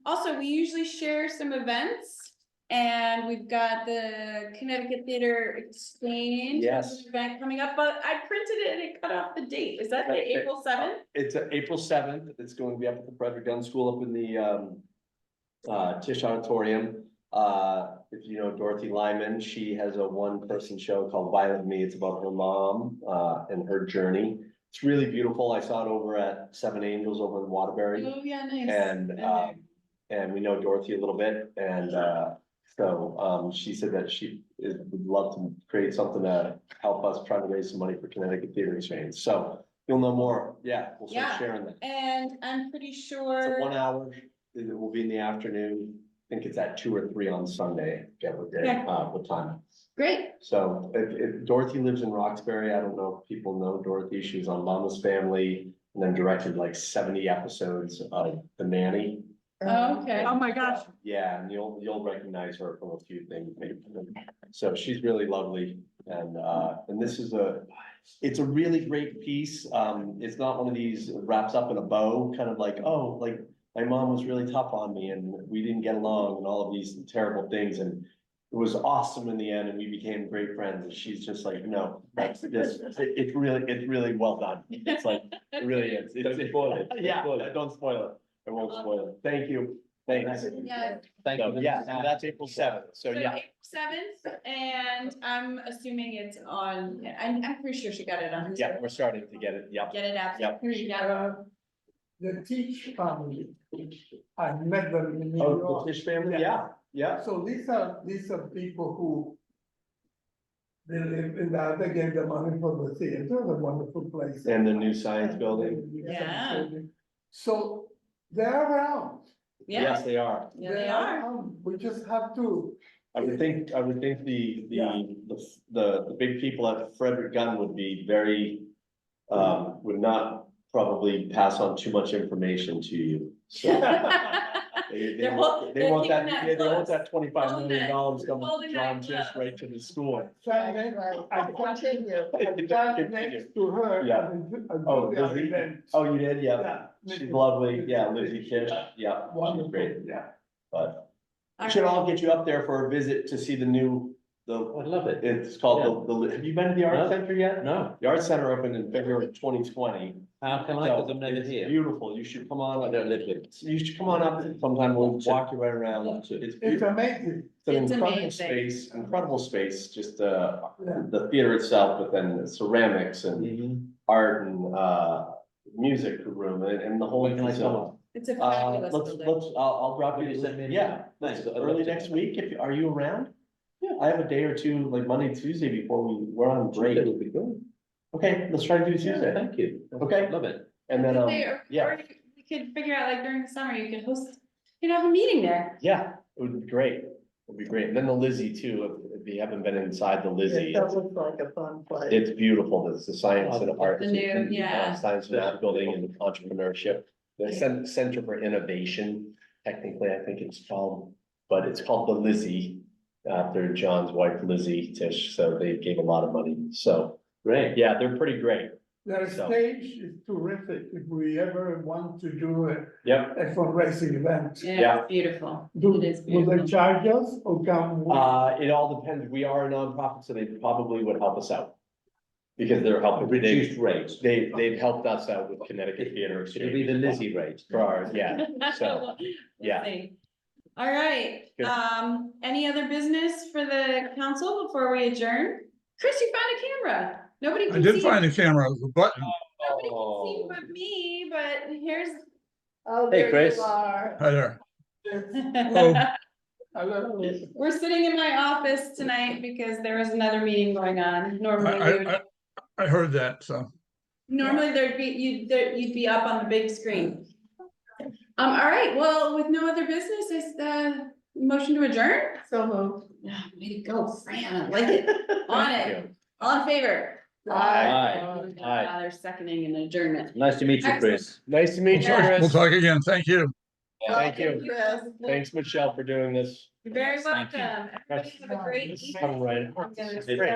Also, we usually share some events. And we've got the Connecticut Theater Exchange. Yes. Event coming up, but I printed it and it cut off the date. Is that the Okay. April 7th? It's April 7th, it's going to be up at the Frederick Gunn School up in the Tisch Auditorium. If you know Dorothy Lyman, she has a one-person show called Violet and Me. It's about her mom and her journey. It's really beautiful. I saw it over at Seven Angels over in Waterbury. Oh, yeah, nice. And we know Dorothy a little bit, and so she said that would love to create something to help us try to raise some money for Connecticut Theater Exchange. So you'll know more. Yeah, we'll Yeah. start sharing that. And I'm pretty It's sure. 1 hour. It will be in the afternoon. I think it's at 2 or 3 on Sunday. Get what day, Okay. what time. Great, So if Dorothy lives in Roxbury, I don't know if people know Dorothy. She was on Mama's Family and then directed like 70 episodes of The Nanny. Oh, okay. Oh, my gosh. Yeah, and you'll recognize her from a few things, maybe. So she's really lovely, and this is it's a really great piece. It's not one of these wraps up in a bow, kind of like, oh, like my mom was really tough on me and we didn't get along and all of these terrible things, and it was awesome in the end, and we became great friends, and she's just like, no, that's this, it's really well done. It's like, it really is. Don't spoil it. Yeah, don't spoil it. I won't spoil it. Thank you. Thanks. yeah. Thank So, you. yeah, that's April 7th. So, So yeah. April 7th, and I'm assuming it's on, I'm pretty sure she got it on. Yeah, we're starting to get it. Yep. Get it out. Yep. Here you go. The Teach family, I met them in New Oh, York. the Tisch family? Yeah, yeah. So these are people who. They live in that, they gave the money for the theater, the wonderful place. And the new science building. Yeah. So they're around. Yeah, Yes, they are. yeah, they are. around. We just have to, I would think the big people at Frederick Gunn would be very, would not probably pass on too much information to you. So they They're want they're want keeping that, that they want close. that $25 million coming Holding from John that Tisch close. right to the school. Right, right. I Continue. sat next to her. Yeah. Oh, at the Lizzie? event. Oh, you did? Yeah. Yeah. She's lovely. Yeah, Lizzie Tisch. Yeah, she's Wonderful, great. yeah. But All should right. all get you up there for a visit to see the new I love it. It's called have you been to the No. art center yet? No, The art center opened in February 2020. how can I, because I'm never It's here. beautiful, you should come I on, don't live here. you should come on up sometime, we'll walk you right I'd around, love to. it's It's beautiful. amazing. It's an It's incredible amazing. space, just, Yeah. the theater itself, but then ceramics and Mhm. art and, music room and the whole. When can I come facility. on? It's a fabulous Let's, building. I'll drop Will you, you send me an yeah, email? Thanks, I'd love early to. next week, are you around? Yeah, I have a day or two, like Monday, Tuesday before we're on break. That would be good. Okay, let's try to do Yeah, Tuesday, thank you. Okay. Love it. and then, yeah, Or we could figure out, like, during the summer, you could host, you could have a meeting there. yeah, it would be great, it would be great, and then the Lizzie too, if you haven't been inside the Lizzie. That looks like a fun place. It's beautiful, it's the science and art. The new, yeah. Science and art building and entrepreneurship, the Center for Innovation, technically, I think it's called, but it's called the Lizzie. After John's wife Lizzie Tisch, so they gave a lot of money, so, Great. yeah, they're pretty great, Their So- stage is terrific if we ever want to do yep. a fundraising event. Yeah. It's beautiful. Do, It is will they beautiful. charge us or come? It all depends, we are a nonprofit, so they probably would help us out. Because they're A helping, reduced rate. they've helped us out with Connecticut Theater Exchange. It'll be the Lizzie rate. For ours, yeah, so, We'll yeah. see. All right, Good. any other business for the council before we adjourn? Chris, you found a camera. Nobody I can did see find it. a camera, it was a button. Nobody can see but me, but here's. Oh, Hey, there Chris. you are. Hi there. Hello. We're sitting in my office tonight because there was another meeting going on. Normally, we would, I heard that, so. normally there'd be, you'd be up on the big screen. All right, well, with no other business, is the motion to adjourn? So moved. Ah, way to go, Fran, I like it, on it, all in favor? Aye. Aye. They're seconding an adjournment. Nice to meet you, Chris. Nice to meet you, Yeah. We'll Chris. talk again, thank you. Thank you. Chris. Thanks, Michelle, for doing this. You're very Thank welcome. you. Everybody have a great This is evening. coming right. I'm gonna This is stop. great.